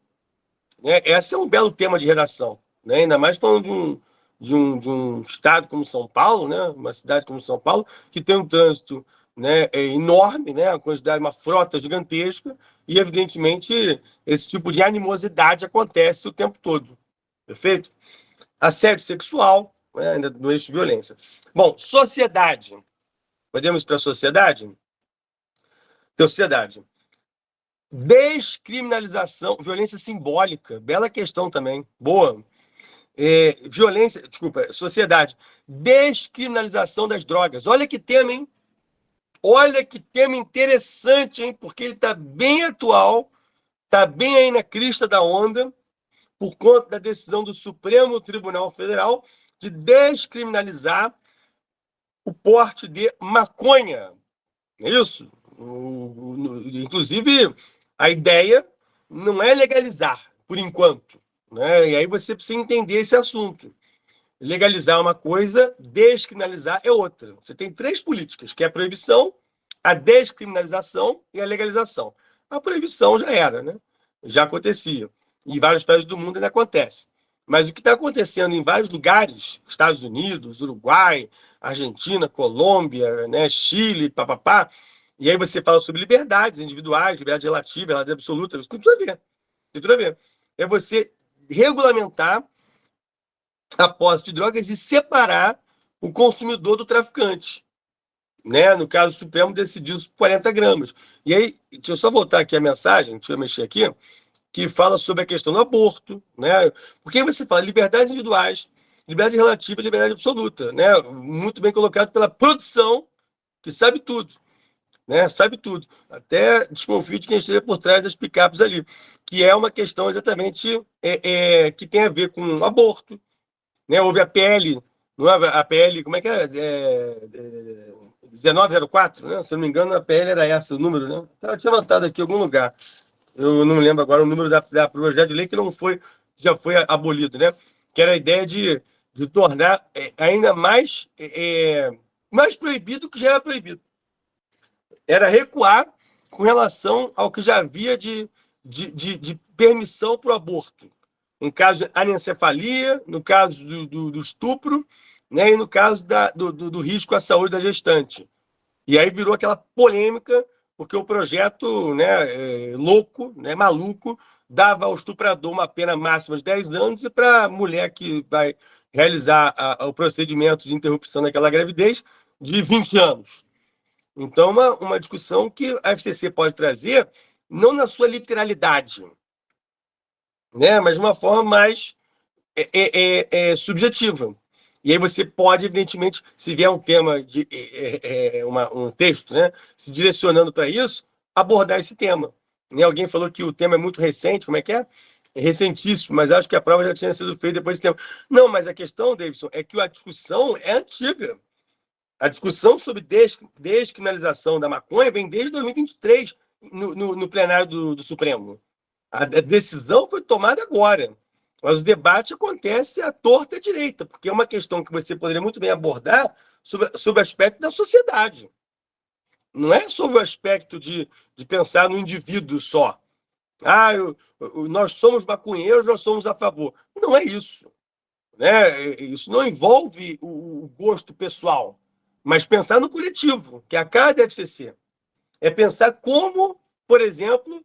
Né? Esse é um belo tema de redação, né? Ainda mais falando de um estado como São Paulo, né? Uma cidade como São Paulo, que tem um trânsito, né, enorme, né? Uma frota gigantesca, e evidentemente esse tipo de animosidade acontece o tempo todo. Perfeito? Assédio sexual, né? Ainda no eixo de violência. Bom, sociedade. Podemos ir para a sociedade? sociedade. Descriminalização, violência simbólica, bela questão também, boa. Sociedade. Descriminalização das drogas. Olha que tema, hein? Olha que tema interessante, hein? Porque ele está bem atual, está bem aí na crista da onda, por conta da decisão do Supremo Tribunal Federal de descriminalizar o porte de maconha. É isso? Inclusive, a ideia não é legalizar, por enquanto. Né? E aí você precisa entender esse assunto. Legalizar uma coisa, descriminalizar é outra. Você tem 3 políticas, que é a proibição, a descriminalização e a legalização. A proibição já era, né? Já acontecia. Em vários países do mundo ainda acontece. Mas o que está acontecendo em vários lugares, Estados Unidos, Uruguai, Argentina, Colômbia, né, Chile, papapá, e aí você fala sobre liberdades individuais, liberdade relativa, liberdade absoluta, isso tem tudo a ver. Tem tudo a ver. É você regulamentar a posse de drogas e separar o consumidor do traficante. Né? No caso, o Supremo decidiu os 40 gramas. E aí, deixa eu só voltar aqui a mensagem, deixa eu mexer aqui, que fala sobre a questão do aborto. Né? Porque aí você fala liberdades individuais, liberdade relativa e liberdade absoluta. Né? Muito bem colocado pela produção, que sabe tudo. Né? Sabe tudo. Até desconfio de quem esteja por trás das picapes ali, que é uma questão exatamente que tem a ver com aborto. Né? Houve a PL, não é a PL, como é que é? 1904, né? Se eu não me engano, a PL era essa, o número, né? Eu tinha anotado aqui em algum lugar. Eu não me lembro agora o número da projeto de lei que não foi, já foi abolido, né? Que era a ideia de tornar ainda mais, mais proibido que já era proibido. Era recuar com relação ao que já havia de permissão para o aborto. No caso de anencefalia, no caso do estupro, né, e no caso do risco à saúde da gestante. E aí virou aquela polêmica, porque o projeto, né, louco, né, maluco, dava ao estuprador uma pena máxima de 10 anos e para a mulher que vai realizar o procedimento de interrupção daquela gravidez, de 20 anos. Então, uma discussão que a FCC pode trazer, não na sua literalidade, né, mas de uma forma mais subjetiva. E aí você pode, evidentemente, se vier um tema, um texto, né, se direcionando para isso, abordar esse tema. E alguém falou que o tema é muito recente, como é que é? É recentíssimo, mas acho que a prova já tinha sido feita depois desse tempo. Não, mas a questão, Davidson, é que a discussão é antiga. A discussão sobre descriminalização da maconha vem desde 2023, no plenário do Supremo. A decisão foi tomada agora. Mas o debate acontece à torta e à direita, porque é uma questão que você poderia muito bem abordar sobre o aspecto da sociedade. Não é sobre o aspecto de pensar no indivíduo só. Nós somos maconheiros, nós somos a favor. Não é isso. Né? Isso não envolve o gosto pessoal, mas pensar no coletivo, que a cara deve ser. É pensar como, por exemplo,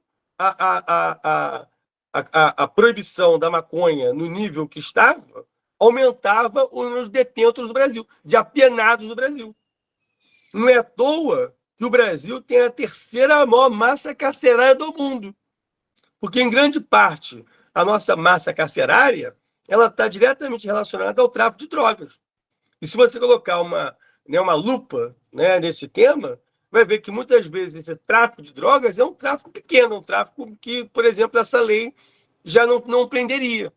a proibição da maconha no nível que estava aumentava o número de detentos no Brasil, de apenados no Brasil. Não é à toa que o Brasil tem a 3ª maior massa carcerária do mundo. Porque, em grande parte, a nossa massa carcerária ela está diretamente relacionada ao tráfico de drogas. E se você colocar uma lupa, né, nesse tema, vai ver que muitas vezes esse tráfico de drogas é um tráfico pequeno, um tráfico que, por exemplo, essa lei já não prenderia.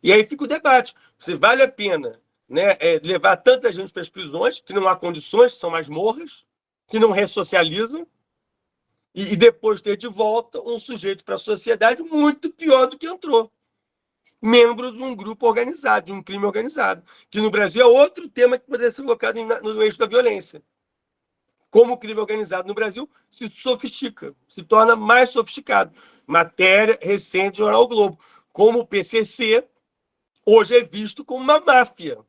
E aí fica o debate. Se vale a pena, né, levar tanta gente para as prisões, que não há condições, que são masmorras, que não ressocializam, e depois ter de volta um sujeito para a sociedade muito pior do que entrou. Membro de um grupo organizado, de um crime organizado, que no Brasil é outro tema que poderia ser colocado no eixo da violência. Como o crime organizado no Brasil se sofistica, se torna mais sofisticado. Matéria recente do Jornal o Globo. Como o PCC hoje é visto como uma máfia.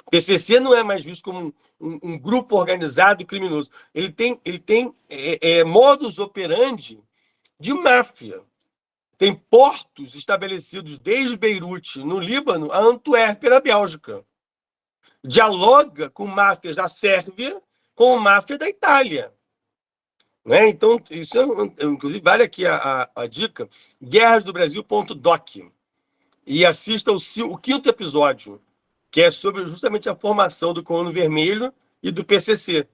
O PCC não é mais visto como um grupo organizado e criminoso. Ele tem modus operandi de máfia. Tem portos estabelecidos desde Beirute, no Líbano, a Antuérpia, na Bélgica. Dialoga com máfias da Sérvia, com máfia da Itália. Né? Então, isso inclusive vale aqui a dica, guerrasdobrasil.doc, e assista o quinto episódio, que é sobre justamente a formação do Comando Vermelho e do PCC.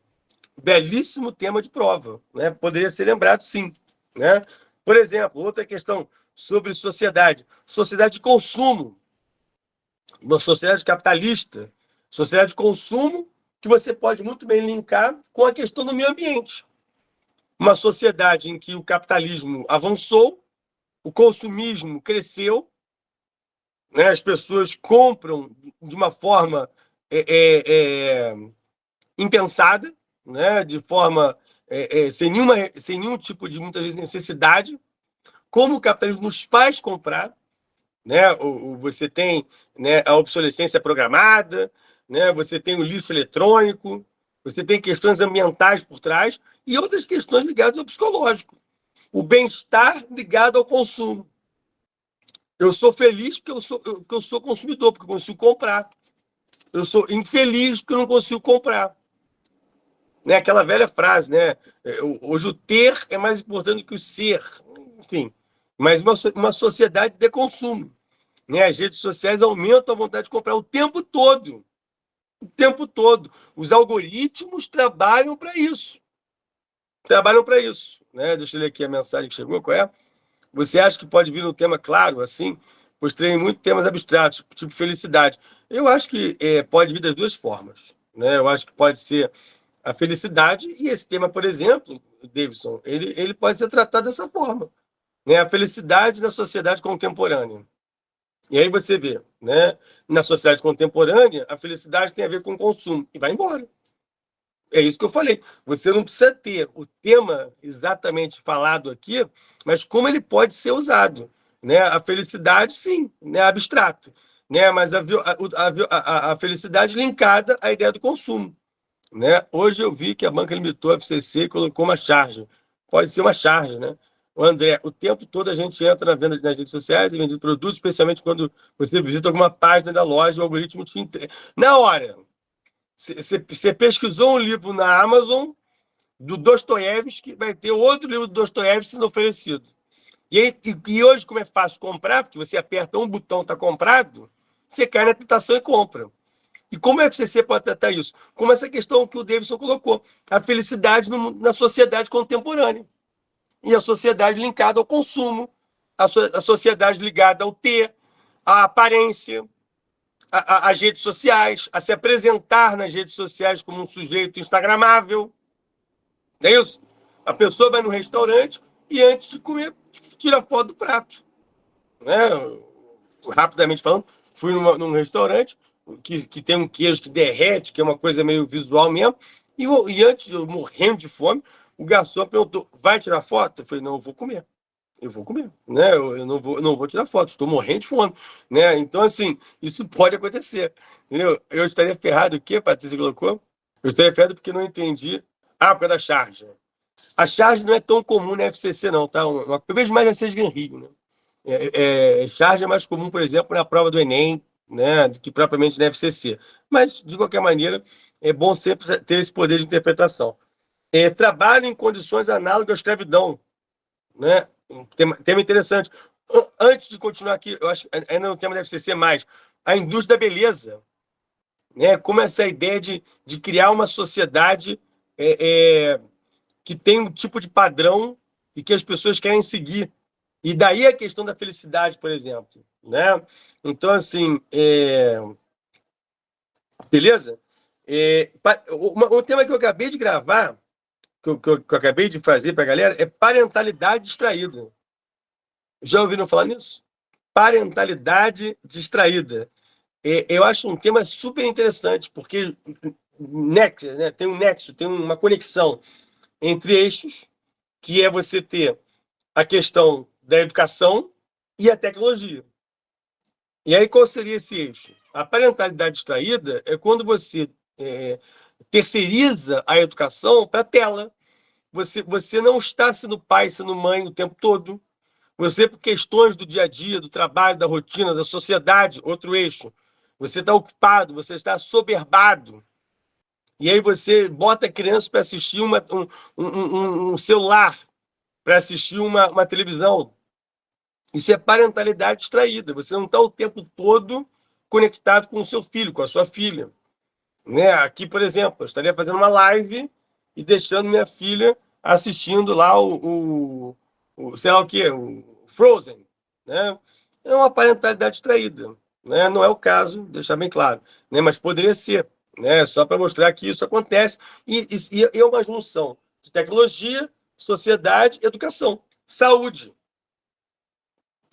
Belíssimo tema de prova, né? Poderia ser lembrado, sim, né? Por exemplo, outra questão sobre sociedade de consumo, uma sociedade capitalista, sociedade de consumo, que você pode muito bem linkar com a questão do meio ambiente. Uma sociedade em que o capitalismo avançou, o consumismo cresceu, né? As pessoas compram de uma forma impensada, né? De forma sem nenhum tipo de, muitas vezes, necessidade, como o capitalismo nos faz comprar, né? Você tem, né, a obsolescência programada, né? Você tem o lixo eletrônico, você tem questões ambientais por trás e outras questões ligadas ao psicológico. O bem-estar ligado ao consumo. Eu sou feliz porque eu sou consumidor, porque eu consigo comprar. Eu sou infeliz porque eu não consigo comprar. Né? Aquela velha frase, né? Hoje o ter é mais importante do que o ser. Enfim, mas uma sociedade de consumo. Né? As redes sociais aumentam a vontade de comprar o tempo todo. O tempo todo. Os algoritmos trabalham para isso. Trabalham para isso. Né? Deixa eu ler aqui a mensagem que chegou. Qual é? Você acha que pode vir um tema claro, assim? Pois tem muitos temas abstratos, tipo felicidade. Eu acho que pode vir das duas formas. Né? Eu acho que pode ser a felicidade, e esse tema, por exemplo, Davidson, ele pode ser tratado dessa forma. Né? A felicidade na sociedade contemporânea. E aí você vê, né? Na sociedade contemporânea, a felicidade tem a ver com o consumo, e vai embora. É isso que eu falei. Você não precisa ter o tema exatamente falado aqui, mas como ele pode ser usado. Né? A felicidade, sim, né? Abstrato. Né? Mas a felicidade linkada à ideia do consumo. Né? Hoje eu vi que a banca limitou a FCC e colocou uma charge. Pode ser uma charge, né? O André, o tempo todo a gente entra na venda nas redes sociais e vende produtos, especialmente quando você visita alguma página da loja, o algoritmo te entrega. Na hora, você pesquisou um livro na Amazon do Dostoiévski, vai ter outro livro do Dostoiévski sendo oferecido. E hoje, como é fácil comprar, porque você aperta um botão, está comprado, você cai na tentação e compra. E como a FCC pode tratar isso? Como essa questão que o Davidson colocou, a felicidade na sociedade contemporânea. E a sociedade linkada ao consumo, a sociedade ligada ao ter, à aparência, às redes sociais, a se apresentar nas redes sociais como um sujeito instagramável. Não é isso? A pessoa vai no restaurante e, antes de comer, tira foto do prato. Né? Rapidamente falando, fui num restaurante que tem um queijo que derrete, que é uma coisa meio visual mesmo, e antes, eu morrendo de fome, o garçom perguntou, vai tirar foto? Eu falei, não, eu vou comer. Eu vou comer, né? Eu não vou tirar foto, estou morrendo de fome, né? Então, assim, isso pode acontecer, entendeu? Eu estaria ferrado, o quê, Patrícia colocou? Eu estaria ferrado porque não entendi. Ah, por causa da charge. A charge não é tão comum na FCC, não, tá? Eu vejo mais na Sesgan Rio, né? Charge é mais comum, por exemplo, na prova do Enem, né, do que propriamente na FCC. Mas, de qualquer maneira, é bom sempre ter esse poder de interpretação. Trabalho em condições análogas à escravidão. Né? Um tema interessante. Antes de continuar aqui, eu acho ainda no tema da FCC mais, a indústria da beleza. Né? Como essa ideia de criar uma sociedade que tem um tipo de padrão e que as pessoas querem seguir. E daí a questão da felicidade, por exemplo. Né? Então, assim, beleza? Um tema que eu acabei de gravar, que eu acabei de fazer para a galera, é parentalidade distraída. Já ouviram falar nisso? Parentalidade distraída. Eu acho um tema super interessante, porque né, tem um nexo, tem uma conexão entre eixos, que é você ter a questão da educação e a tecnologia. E aí, qual seria esse eixo? A parentalidade distraída é quando você terceiriza a educação para a tela. Você não está sendo pai, sendo mãe o tempo todo. Você, por questões do dia a dia, do trabalho, da rotina, da sociedade, outro eixo. Você está ocupado, você está assoberbado. e aí você bota a criança para assistir um celular, para assistir uma televisão. Isso é parentalidade distraída. Você não está o tempo todo conectado com o seu filho, com a sua filha. Né? Aqui, por exemplo, eu estaria fazendo uma live e deixando minha filha assistindo lá sei lá o quê, o Frozen. Né? É uma parentalidade distraída. Né? Não é o caso, deixar bem claro. Né? Mas poderia ser. Né? Só para mostrar que isso acontece. E é uma junção de tecnologia, sociedade, educação, saúde.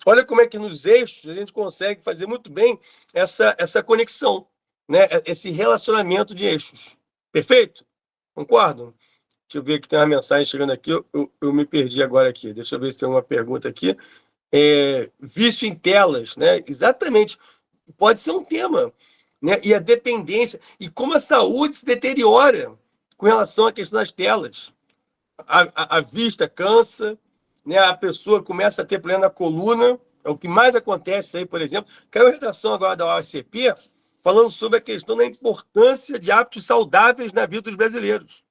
Olha como é que nos eixos a gente consegue fazer muito bem essa conexão, né? Esse relacionamento de eixos. Perfeito? Concordam? Deixa eu ver que tem uma mensagem chegando aqui. Eu me perdi agora aqui. Deixa eu ver se tem uma pergunta aqui. Vício em telas, né? Exatamente. Pode ser um tema. Né? E a dependência. E como a saúde se deteriora com relação à questão das telas. A vista cansa, né? A pessoa começa a ter problema na coluna. É o que mais acontece aí, por exemplo. Caiu a redação agora da OACP falando sobre a questão da importância de hábitos saudáveis na vida dos brasileiros.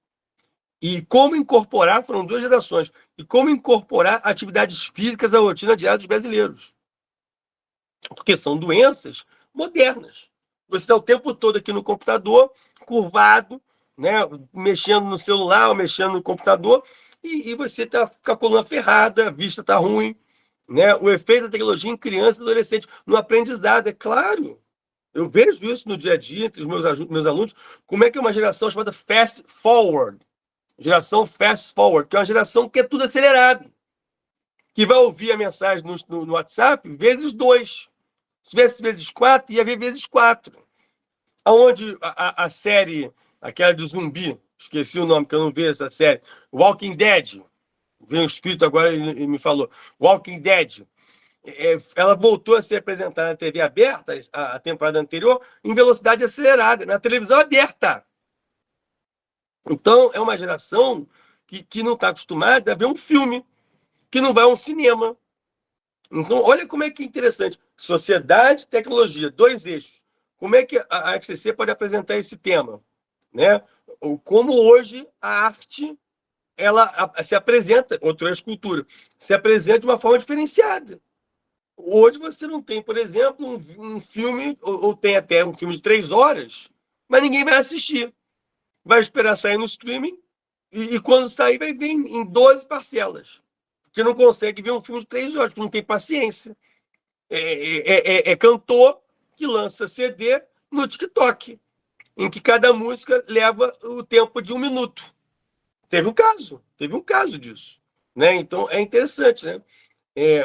E como incorporar, foram 2 redações, e como incorporar atividades físicas à rotina diária dos brasileiros. Porque são doenças modernas. Você está o tempo todo aqui no computador, curvado, né, mexendo no celular ou mexendo no computador, e você está com a coluna ferrada, a vista está ruim. Né? O efeito da tecnologia em criança e adolescente, no aprendizado, é claro. Eu vejo isso no dia a dia entre os meus alunos, como é que é uma geração chamada fast forward. Geração fast forward, que é uma geração que é tudo acelerado. Que vai ouvir a mensagem no WhatsApp vezes 2. Se tivesse vezes 4, ia ver vezes 4. Onde a série, aquela de zumbi, esqueci o nome, que eu não vejo essa série, Walking Dead, veio um espírito agora e me falou, Walking Dead, ela voltou a ser apresentada na TV aberta, a temporada anterior, em velocidade acelerada, na televisão aberta. Então, é uma geração que não está acostumada a ver um filme, que não vai a um cinema. Então, olha como é que é interessante. Sociedade e tecnologia, 2 eixos. Como é que a FCC pode apresentar esse tema? Né? Como hoje a arte ela se apresenta, outro eixo cultura, se apresenta de uma forma diferenciada. Hoje você não tem, por exemplo, um filme, ou tem até um filme de 3 horas, mas ninguém vai assistir. Vai esperar sair no streaming e quando sair vai ver em 12 parcelas. Porque não consegue ver um filme de 3 horas, porque não tem paciência. É cantor que lança CD no TikTok, em que cada música leva o tempo de 1 minuto. Teve um caso disso. Né? Então é interessante, né?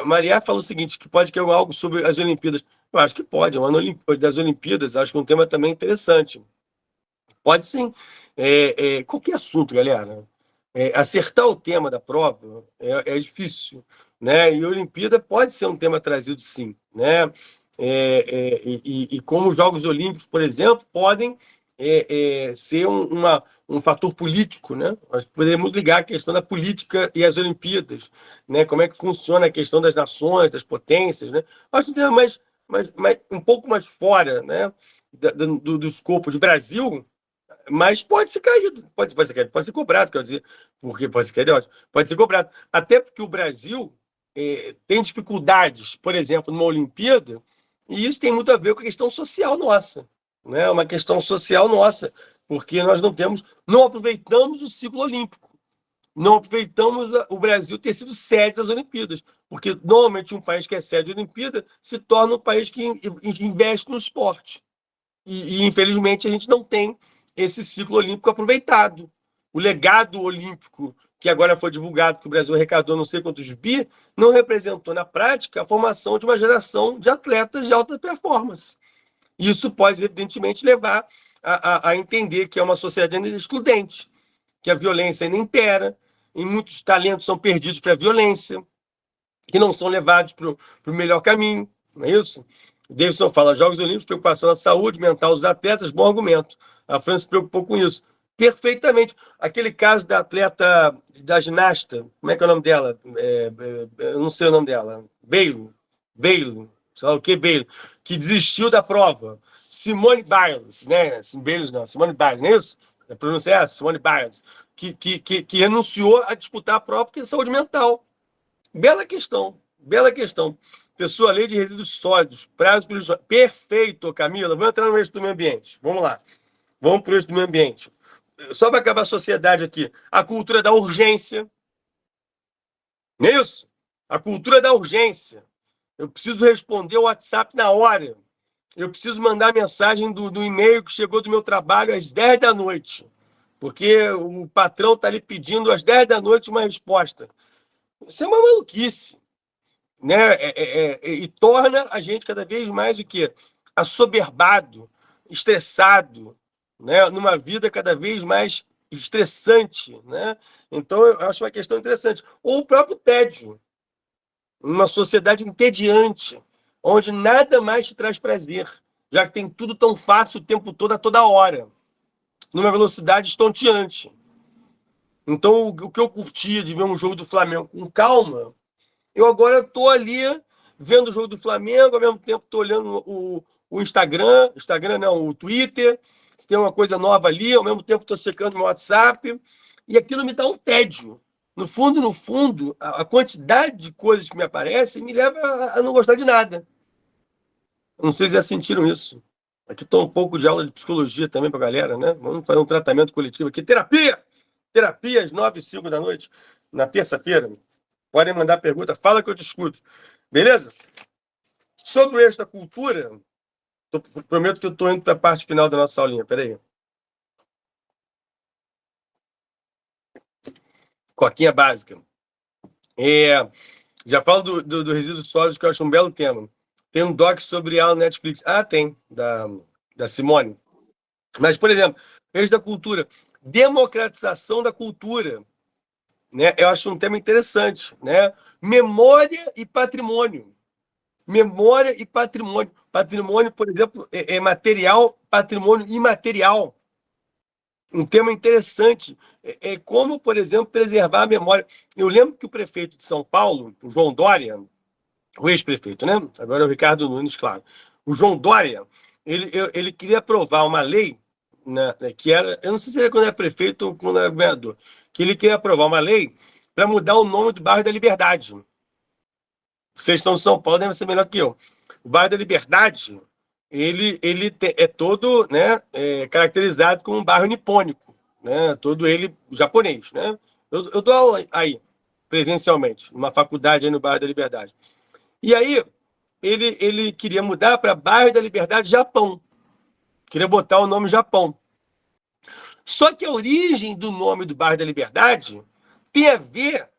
Maria falou o seguinte, que pode querer algo sobre as Olimpíadas. Eu acho que pode, é um ano das Olimpíadas, acho que é um tema também interessante. Pode sim. Qualquer assunto, galera. Acertar o tema da prova é difícil. Né? E a Olimpíada pode ser um tema trazido, sim. Né? E como os Jogos Olímpicos, por exemplo, podem ser um fator político. Né? Nós podemos ligar a questão da política e as Olimpíadas. Né? Como é que funciona a questão das nações, das potências. Né? Acho um tema um pouco mais fora, né? do escopo de Brasil, mas pode ser caído, pode ser caído, pode ser cobrado, quer dizer, porque pode ser caído, pode ser cobrado. Até porque o Brasil tem dificuldades, por exemplo, numa Olimpíada, e isso tem muito a ver com a questão social nossa, né? Uma questão social nossa, porque nós não aproveitamos o ciclo olímpico, não aproveitamos o Brasil ter sido sede das Olimpíadas, porque normalmente um país que é sede da Olimpíada se torna um país que investe no esporte. E infelizmente, a gente não tem esse ciclo olímpico aproveitado. O legado olímpico, que agora foi divulgado, que o Brasil arrecadou não sei quantos bi, não representou na prática a formação de uma geração de atletas de alta performance. Isso pode, evidentemente, levar a entender que é uma sociedade ainda excludente, que a violência ainda impera, e muitos talentos são perdidos para a violência, que não são levados para o melhor caminho, não é isso? Davidson fala, Jogos Olímpicos, preocupação na saúde mental dos atletas, bom argumento. A França se preocupou com isso. Perfeitamente. Aquele caso da atleta, da ginasta, como é que é o nome dela? Eu não sei o nome dela. Bailo, sei lá o que, Bailo, que desistiu da prova. Simone Biles, né? Biles não, Simone Biles, não é isso? a pronúncia é essa, Simone Biles, que renunciou a disputar a própria saúde mental. Bela questão, bela questão. Pessoa, lei de resíduos sólidos, prazo perfeito, Camila. Vamos entrar no eixo do meio ambiente. Vamos lá. Vamos para o eixo do meio ambiente. Só para acabar a sociedade aqui. A cultura da urgência. Não é isso? A cultura da urgência. Eu preciso responder o WhatsApp na hora. Eu preciso mandar mensagem do e-mail que chegou do meu trabalho às 10 da noite. Porque o patrão está ali pedindo às 10 da noite uma resposta. Isso é uma maluquice. Né? E torna a gente cada vez mais o quê? Assoberbado, estressado, né? Numa vida cada vez mais estressante. Né? Então, eu acho uma questão interessante. Ou o próprio tédio. Uma sociedade entediante, onde nada mais te traz prazer, já que tem tudo tão fácil o tempo todo, a toda hora, numa velocidade estonteante. Então, o que eu curtia de ver um jogo do Flamengo com calma, eu agora estou ali vendo o jogo do Flamengo, ao mesmo tempo estou olhando o Instagram não, o Twitter, se tem uma coisa nova ali, ao mesmo tempo estou checando meu WhatsApp, e aquilo me dá um tédio. No fundo, a quantidade de coisas que me aparecem me leva a não gostar de nada. Não sei se já sentiram isso. Aqui estou um pouco de aula de psicologia também para a galera, né? Vamos fazer um tratamento coletivo aqui. Terapia! Terapia às 9h05 da noite, na terça-feira. Podem mandar pergunta, fala que eu te escuto. Beleza? Sobre o eixo da cultura, prometo que eu estou indo para a parte final da nossa aulinha. Peraí. Coquinha básica. Já falo do resíduo sólido, que eu acho um belo tema. Tem um doc sobre ela no Netflix. Ah, tem, da Simone. Mas, por exemplo, eixo da cultura. Democratização da cultura. Né? Eu acho um tema interessante. Né? Memória e patrimônio. Memória e patrimônio. Patrimônio, por exemplo, é material, patrimônio imaterial. Um tema interessante é como, por exemplo, preservar a memória. Eu lembro que o prefeito de São Paulo, o João Dória, o ex-prefeito, né? Agora é o Ricardo Nunes, claro. O João Dória, ele queria aprovar uma lei, né, que era, eu não sei se era quando era prefeito ou quando era governador, que ele queria aprovar uma lei para mudar o nome do bairro da Liberdade. Vocês são de São Paulo, devem ser melhor que eu. O bairro da Liberdade, ele é todo, né, caracterizado como um bairro nipônico, né, todo ele japonês, né? Eu dou aula aí, presencialmente, numa faculdade aí no bairro da Liberdade. E aí, ele queria mudar para bairro da Liberdade Japão. Queria botar o nome Japão. Só que a origem do nome do bairro da Liberdade tem a ver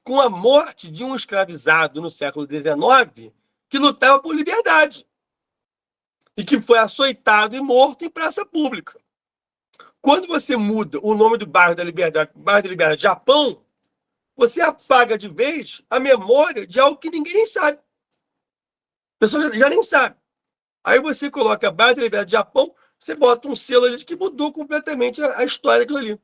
com a morte de um escravizado no século XIX que lutava por liberdade e que foi açoitado e morto em praça pública. Quando você muda o nome do bairro da Liberdade Japão, você apaga de vez a memória de algo que ninguém nem sabe. A pessoa já nem sabe. Aí você coloca bairro da Liberdade Japão, você bota um selo ali que mudou completamente a história daquilo ali.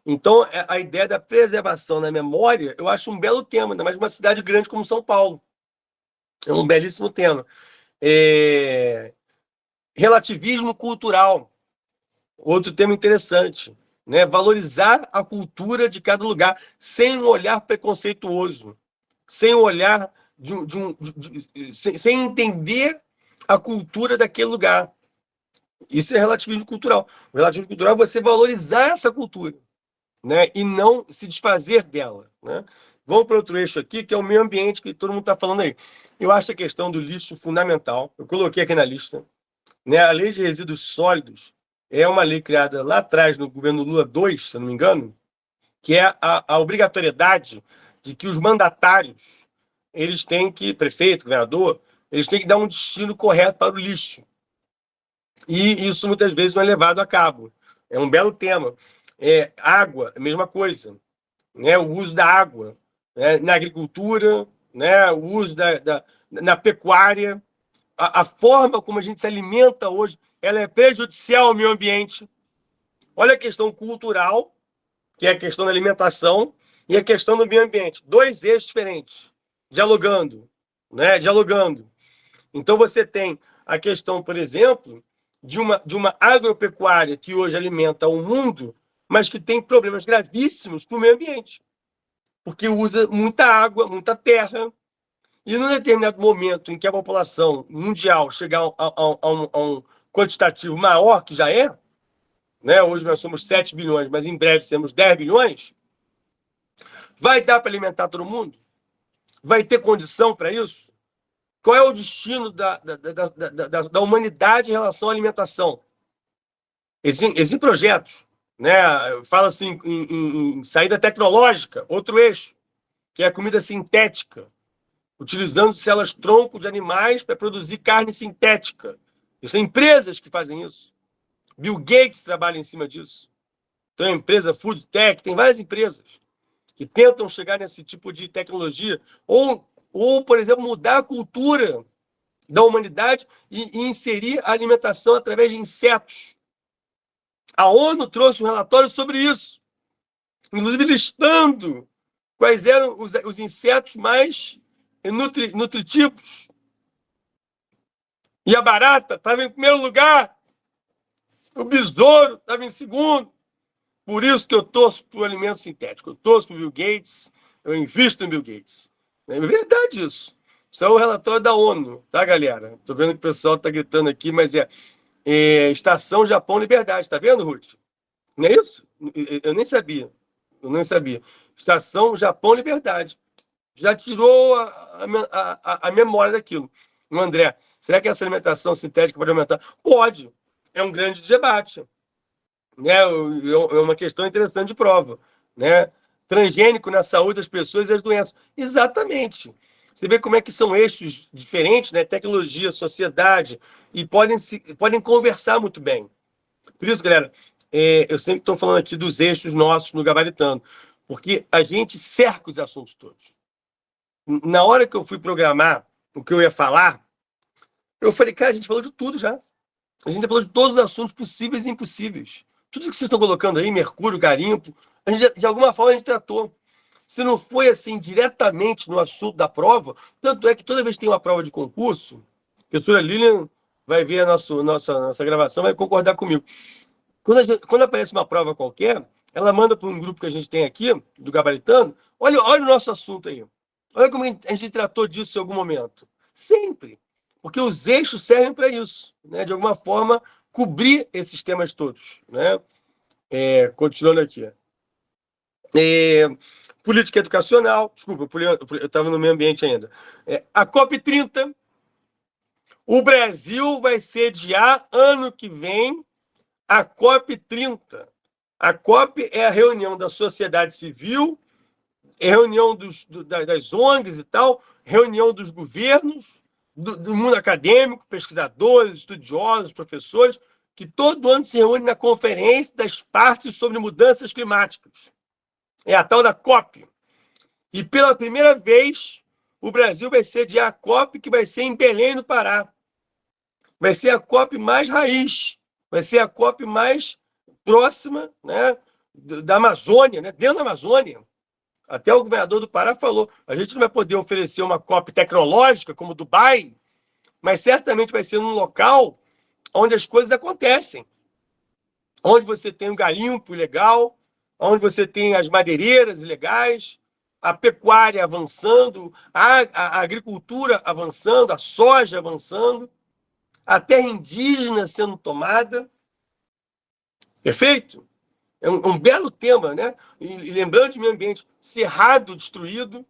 Então, a ideia da preservação na memória, eu acho um belo tema, ainda mais uma cidade grande como São Paulo. É um belíssimo tema. Relativismo cultural, outro tema interessante. Né? Valorizar a cultura de cada lugar, sem um olhar preconceituoso, sem um olhar sem entender a cultura daquele lugar. Isso é relativismo cultural. O relativismo cultural é você valorizar essa cultura, né? E não se desfazer dela. Né? Vamos para outro eixo aqui, que é o meio ambiente, que todo mundo está falando aí. Eu acho a questão do lixo fundamental. Eu coloquei aqui na lista. Né? A lei de resíduos sólidos é uma lei criada lá atrás, no governo Lula 2, se não me engano, que é a obrigatoriedade de que os mandatários, eles têm que, prefeito, governador, eles têm que dar um destino correto para o lixo. E isso muitas vezes não é levado a cabo. É um belo tema. Água, a mesma coisa. Né? O uso da água, né? Na agricultura, né? O uso na pecuária. A forma como a gente se alimenta hoje, ela é prejudicial ao meio ambiente. Olha a questão cultural, que é a questão da alimentação, e a questão do meio ambiente. Dois eixos diferentes, dialogando, né? Dialogando. Então, você tem a questão, por exemplo, de uma agropecuária que hoje alimenta o mundo, mas que tem problemas gravíssimos para o meio ambiente, porque usa muita água, muita terra, e num determinado momento em que a população mundial chegar a um quantitativo maior, que já é, né? Hoje nós somos 7 bilhões, mas em breve seremos 10 bilhões, vai dar para alimentar todo mundo? Vai ter condição para isso? Qual é o destino da humanidade em relação à alimentação? Existem projetos, né? Fala-se em saída tecnológica, outro eixo, que é a comida sintética, utilizando células-tronco de animais para produzir carne sintética. Existem empresas que fazem isso. Bill Gates trabalha em cima disso. Tem a empresa Food Tech, tem várias empresas que tentam chegar nesse tipo de tecnologia, ou, por exemplo, mudar a cultura da humanidade e inserir a alimentação através de insetos. A ONU trouxe um relatório sobre isso, inclusive listando quais eram os insetos mais nutritivos. E a barata estava em primeiro lugar, o besouro estava em segundo. Por isso que eu torço para o alimento sintético, eu torço para o Bill Gates, eu invisto em Bill Gates. É verdade isso. Isso é o relatório da ONU, tá, galera? Estou vendo que o pessoal está gritando aqui, mas Estação Japão Liberdade, tá vendo, Ruth? Não é isso? Eu nem sabia. Eu nem sabia. Estação Japão Liberdade. Já tirou a memória daquilo. O André, será que essa alimentação sintética pode aumentar? Pode. É um grande debate. Né? É uma questão interessante de prova. Né? Transgênico na saúde das pessoas e as doenças. Exatamente. Você vê como é que são eixos diferentes, né? Tecnologia, sociedade, e podem conversar muito bem. Por isso, galera, eu sempre estou falando aqui dos eixos nossos no Gabaritando, porque a gente cerca os assuntos todos. Na hora que eu fui programar o que eu ia falar, eu falei, cara, a gente falou de tudo já. A gente já falou de todos os assuntos possíveis e impossíveis. Tudo que vocês estão colocando aí, mercúrio, garimpo, a gente, de alguma forma a gente tratou. Se não foi assim diretamente no assunto da prova, tanto é que toda vez que tem uma prova de concurso, a professora Lilian vai ver a nossa gravação, vai concordar comigo. Quando aparece uma prova qualquer, ela manda para um grupo que a gente tem aqui, do Gabaritando, olha o nosso assunto aí. Olha como a gente tratou disso em algum momento. Sempre. Porque os eixos servem para isso, né? De alguma forma, cobrir esses temas todos. Né? Continuando aqui. Política educacional, desculpa, eu estava no meio ambiente ainda. A COP30, o Brasil vai sediar ano que vem a COP30. A COP é a reunião da sociedade civil, reunião das ONGs e tal, reunião dos governos, do mundo acadêmico, pesquisadores, estudiosos, professores, que todo ano se reúne na Conferência das Partes sobre Mudanças Climáticas. É a tal da COP. E pela primeira vez, o Brasil vai sediar a COP, que vai ser em Belém, no Pará. Vai ser a COP mais raiz, vai ser a COP mais próxima, né, da Amazônia, né, dentro da Amazônia. Até o governador do Pará falou, a gente não vai poder oferecer uma COP tecnológica, como Dubai, mas certamente vai ser num local onde as coisas acontecem. Onde você tem um garimpo legal, onde você tem as madeireiras ilegais, a pecuária avançando, a agricultura avançando, a soja avançando, a terra indígena sendo tomada. Perfeito? É um belo tema, né? E lembrando de meio ambiente, cerrado destruído.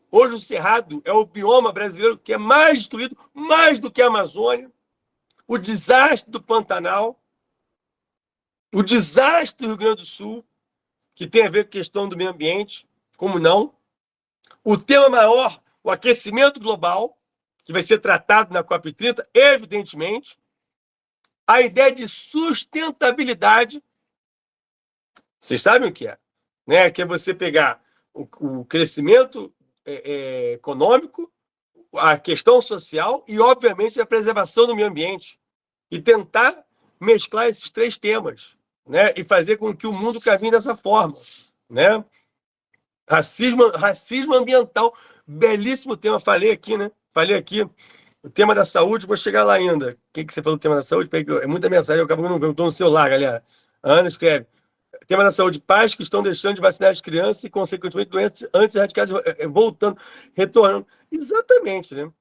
Hoje o cerrado é o bioma brasileiro que é mais destruído, mais do que a Amazônia. O desastre do Pantanal, o desastre do Rio Grande do Sul, que tem a ver com a questão do meio ambiente, como não. O tema maior, o aquecimento global, que vai ser tratado na COP30, evidentemente. A ideia de sustentabilidade. Vocês sabem o que é? Né? Que é você pegar o crescimento econômico, a questão social e, obviamente, a preservação do meio ambiente. E tentar mesclar esses três temas, né? E fazer com que o mundo caminhe dessa forma. Né? Racismo ambiental, belíssimo tema, falei aqui, né? Falei aqui. O tema da saúde, vou chegar lá ainda. O que você falou do tema da saúde? É muita mensagem, eu acabo não vendo. Estou no celular, galera. A Ana escreve. Tema da saúde, pais que estão deixando de vacinar as crianças e, consequentemente, doentes antes erradicados, voltando, retornando. Exatamente, né?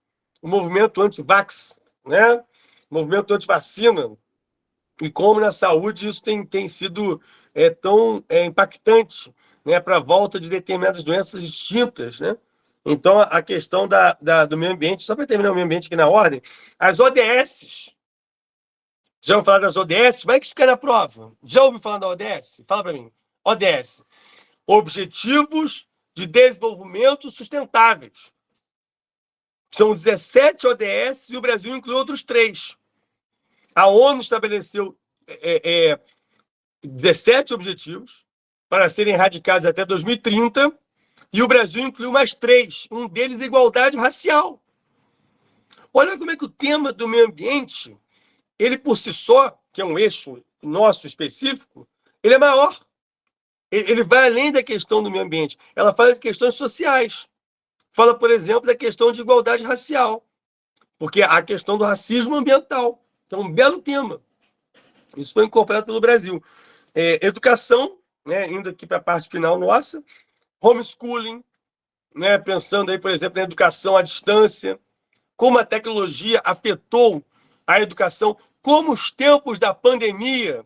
O movimento anti-vax, né? O movimento anti-vacina. E como na saúde isso tem sido tão impactante, né, para a volta de determinadas doenças distintas, né? Então, a questão do meio ambiente, só para terminar o meio ambiente aqui na ordem, as ODS. Já ouviu falar das ODS? Como é que isso cai na prova? Já ouviu falar da ODS? Fala para mim. ODS. Objetivos de Desenvolvimento Sustentáveis. São 17 ODS e o Brasil inclui outros 3. A ONU estabeleceu 17 objetivos para serem erradicados até 2030 e o Brasil incluiu mais 3. Um deles, igualdade racial. Olha como é que o tema do meio ambiente, ele por si só, que é um eixo nosso específico, ele é maior. Ele vai além da questão do meio ambiente. Ela fala de questões sociais. Fala, por exemplo, da questão de igualdade racial. Porque a questão do racismo ambiental. Então, um belo tema. Isso foi incorporado pelo Brasil. Educação, né, indo aqui para a parte final nossa. Homeschooling, né, pensando aí, por exemplo, na educação à distância. Como a tecnologia afetou a educação. Como os tempos da pandemia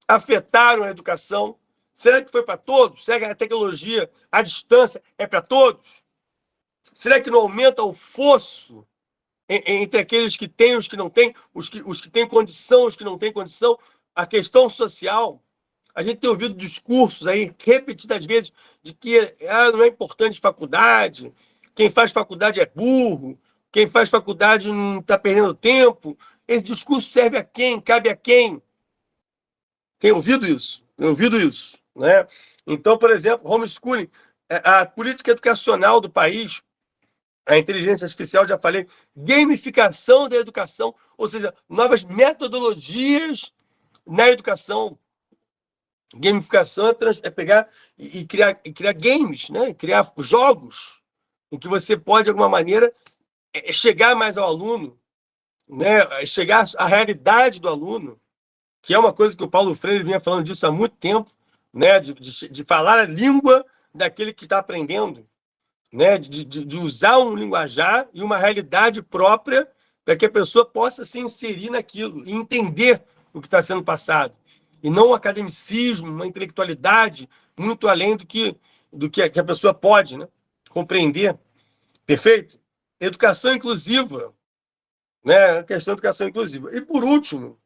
afetaram a educação. Será que foi para todos? Será que a tecnologia à distância é para todos? Será que não aumenta o fosso entre aqueles que têm e os que não têm, os que têm condição, os que não têm condição? A questão social. A gente tem ouvido discursos aí, repetidas vezes, de que não é importante faculdade, quem faz faculdade é burro, quem faz faculdade não está perdendo tempo. Esse discurso serve a quem? Cabe a quem? Tem ouvido isso? Tem ouvido isso, né? Então, por exemplo, homeschooling, a política educacional do país, a inteligência artificial, já falei, gamificação da educação, ou seja, novas metodologias na educação. Gamificação é pegar e criar games, né? Criar jogos em que você pode, de alguma maneira, chegar mais ao aluno, né? Chegar à realidade do aluno, que é uma coisa que o Paulo Freire vinha falando disso há muito tempo, né? De falar a língua daquele que está aprendendo, né? De usar um linguajar e uma realidade própria para que a pessoa possa se inserir naquilo e entender o que está sendo passado. E não um academicismo, uma intelectualidade muito além do que a pessoa pode, né, compreender. Perfeito? Educação inclusiva, né? A questão da educação inclusiva. E, por último,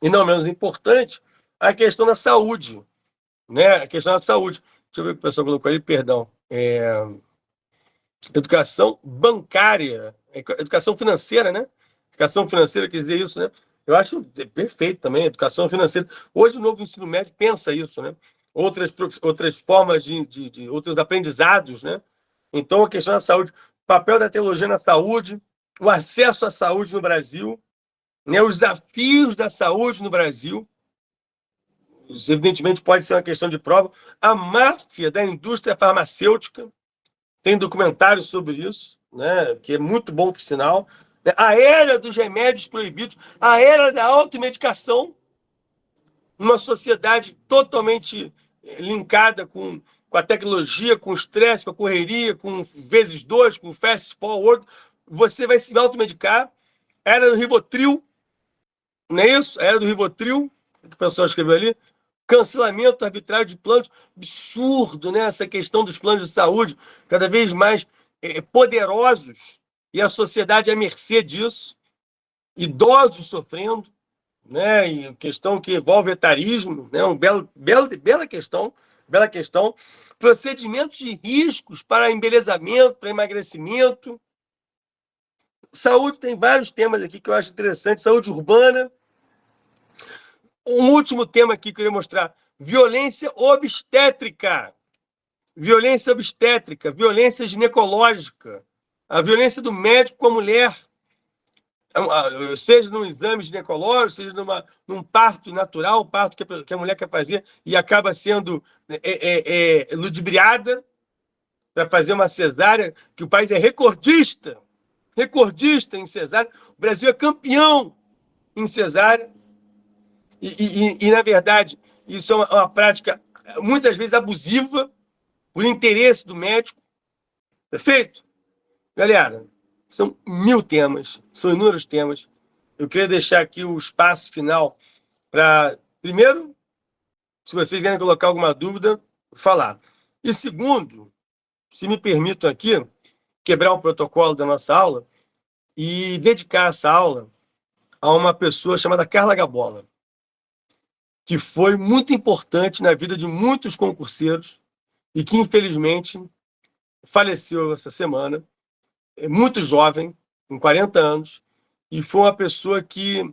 e não menos importante, a questão da saúde. Né? A questão da saúde. Deixa eu ver o que o pessoal colocou ali, perdão. Educação bancária, educação financeira, né? Educação financeira quer dizer isso, né? Eu acho perfeito também, educação financeira. Hoje o novo ensino médio pensa isso, né? Outras formas de outros aprendizados, né? Então, a questão da saúde, papel da tecnologia na saúde, o acesso à saúde no Brasil, né? Os desafios da saúde no Brasil, isso, evidentemente, pode ser uma questão de prova. A máfia da indústria farmacêutica, tem documentário sobre isso, né? Que é muito bom, por sinal. A era dos remédios proibidos, a era da automedicação, uma sociedade totalmente linkada com a tecnologia, com o estresse, com a correria, com vezes 2, com o fast forward. Você vai se automedicar. A era do Rivotril, não é isso? A era do Rivotril, que o pessoal escreveu ali. Cancelamento arbitrário de planos, absurdo, né? Essa questão dos planos de saúde cada vez mais poderosos e a sociedade à mercê disso, idosos sofrendo, né? E questão que envolve etarismo, né? Bela questão, procedimentos de riscos para embelezamento, para emagrecimento. Saúde tem vários temas aqui que eu acho interessante, saúde urbana. Um último tema aqui que eu queria mostrar: violência obstétrica. Violência obstétrica, violência ginecológica, a violência do médico com a mulher, seja num exame ginecológico, seja num parto natural, um parto que a mulher quer fazer e acaba sendo ludibriada para fazer uma cesárea, que o país é recordista recordista em cesárea. O Brasil é campeão em cesárea. E na verdade, isso é uma prática muitas vezes abusiva, por interesse do médico. Perfeito? Galera, são 1000 temas, são inúmeros temas. Eu queria deixar aqui o espaço final para, primeiro, se vocês querem colocar alguma dúvida, falar. E segundo, se me permitam aqui, quebrar o protocolo da nossa aula e dedicar essa aula a uma pessoa chamada Carla Gabola, que foi muito importante na vida de muitos concurseiros e que, infelizmente, faleceu essa semana, muito jovem, com 40 anos, e foi uma pessoa que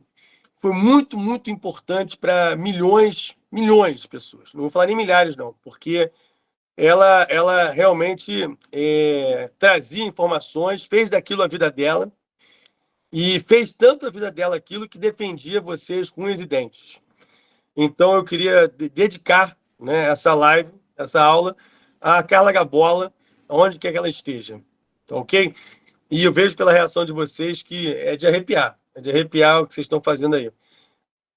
foi muito, muito importante para milhões de pessoas. Não vou falar nem milhares, não, porque ela realmente trazia informações, fez daquilo a vida dela, e fez tanto a vida dela aquilo que defendia vocês com unhas e dentes. Então, eu queria dedicar, né, essa live, essa aula, a Carla Gabola, onde quer que ela esteja. Tá ok? E eu vejo pela reação de vocês que é de arrepiar o que vocês estão fazendo aí.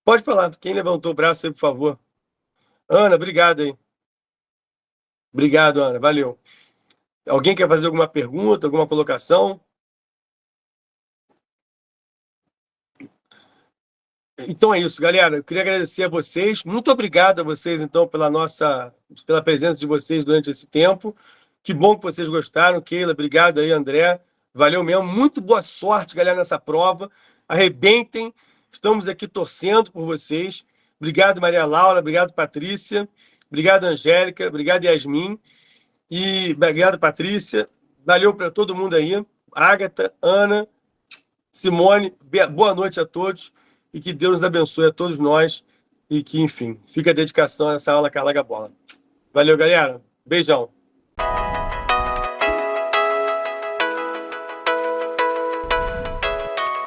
Pode falar, quem levantou o braço aí, por favor? Ana, obrigado aí. Obrigado, Ana, valeu. Alguém quer fazer alguma pergunta, alguma colocação? Então é isso, galera. Eu queria agradecer a vocês. Muito obrigado a vocês, então, pela presença de vocês durante esse tempo. Que bom que vocês gostaram. Keila, obrigado aí, André. Valeu mesmo. Muito boa sorte, galera, nessa prova. Arrebentem. Estamos aqui torcendo por vocês. Obrigado, Maria Laura. Obrigado, Patrícia. Obrigado, Angélica. Obrigado, Yasmin. E obrigado, Patrícia. Valeu para todo mundo aí. Ágata, Ana, Simone. Boa noite a todos. E que Deus nos abençoe a todos nós. E que, enfim, fica a dedicação a essa aula Carla Gabola. Valeu, galera. Beijão.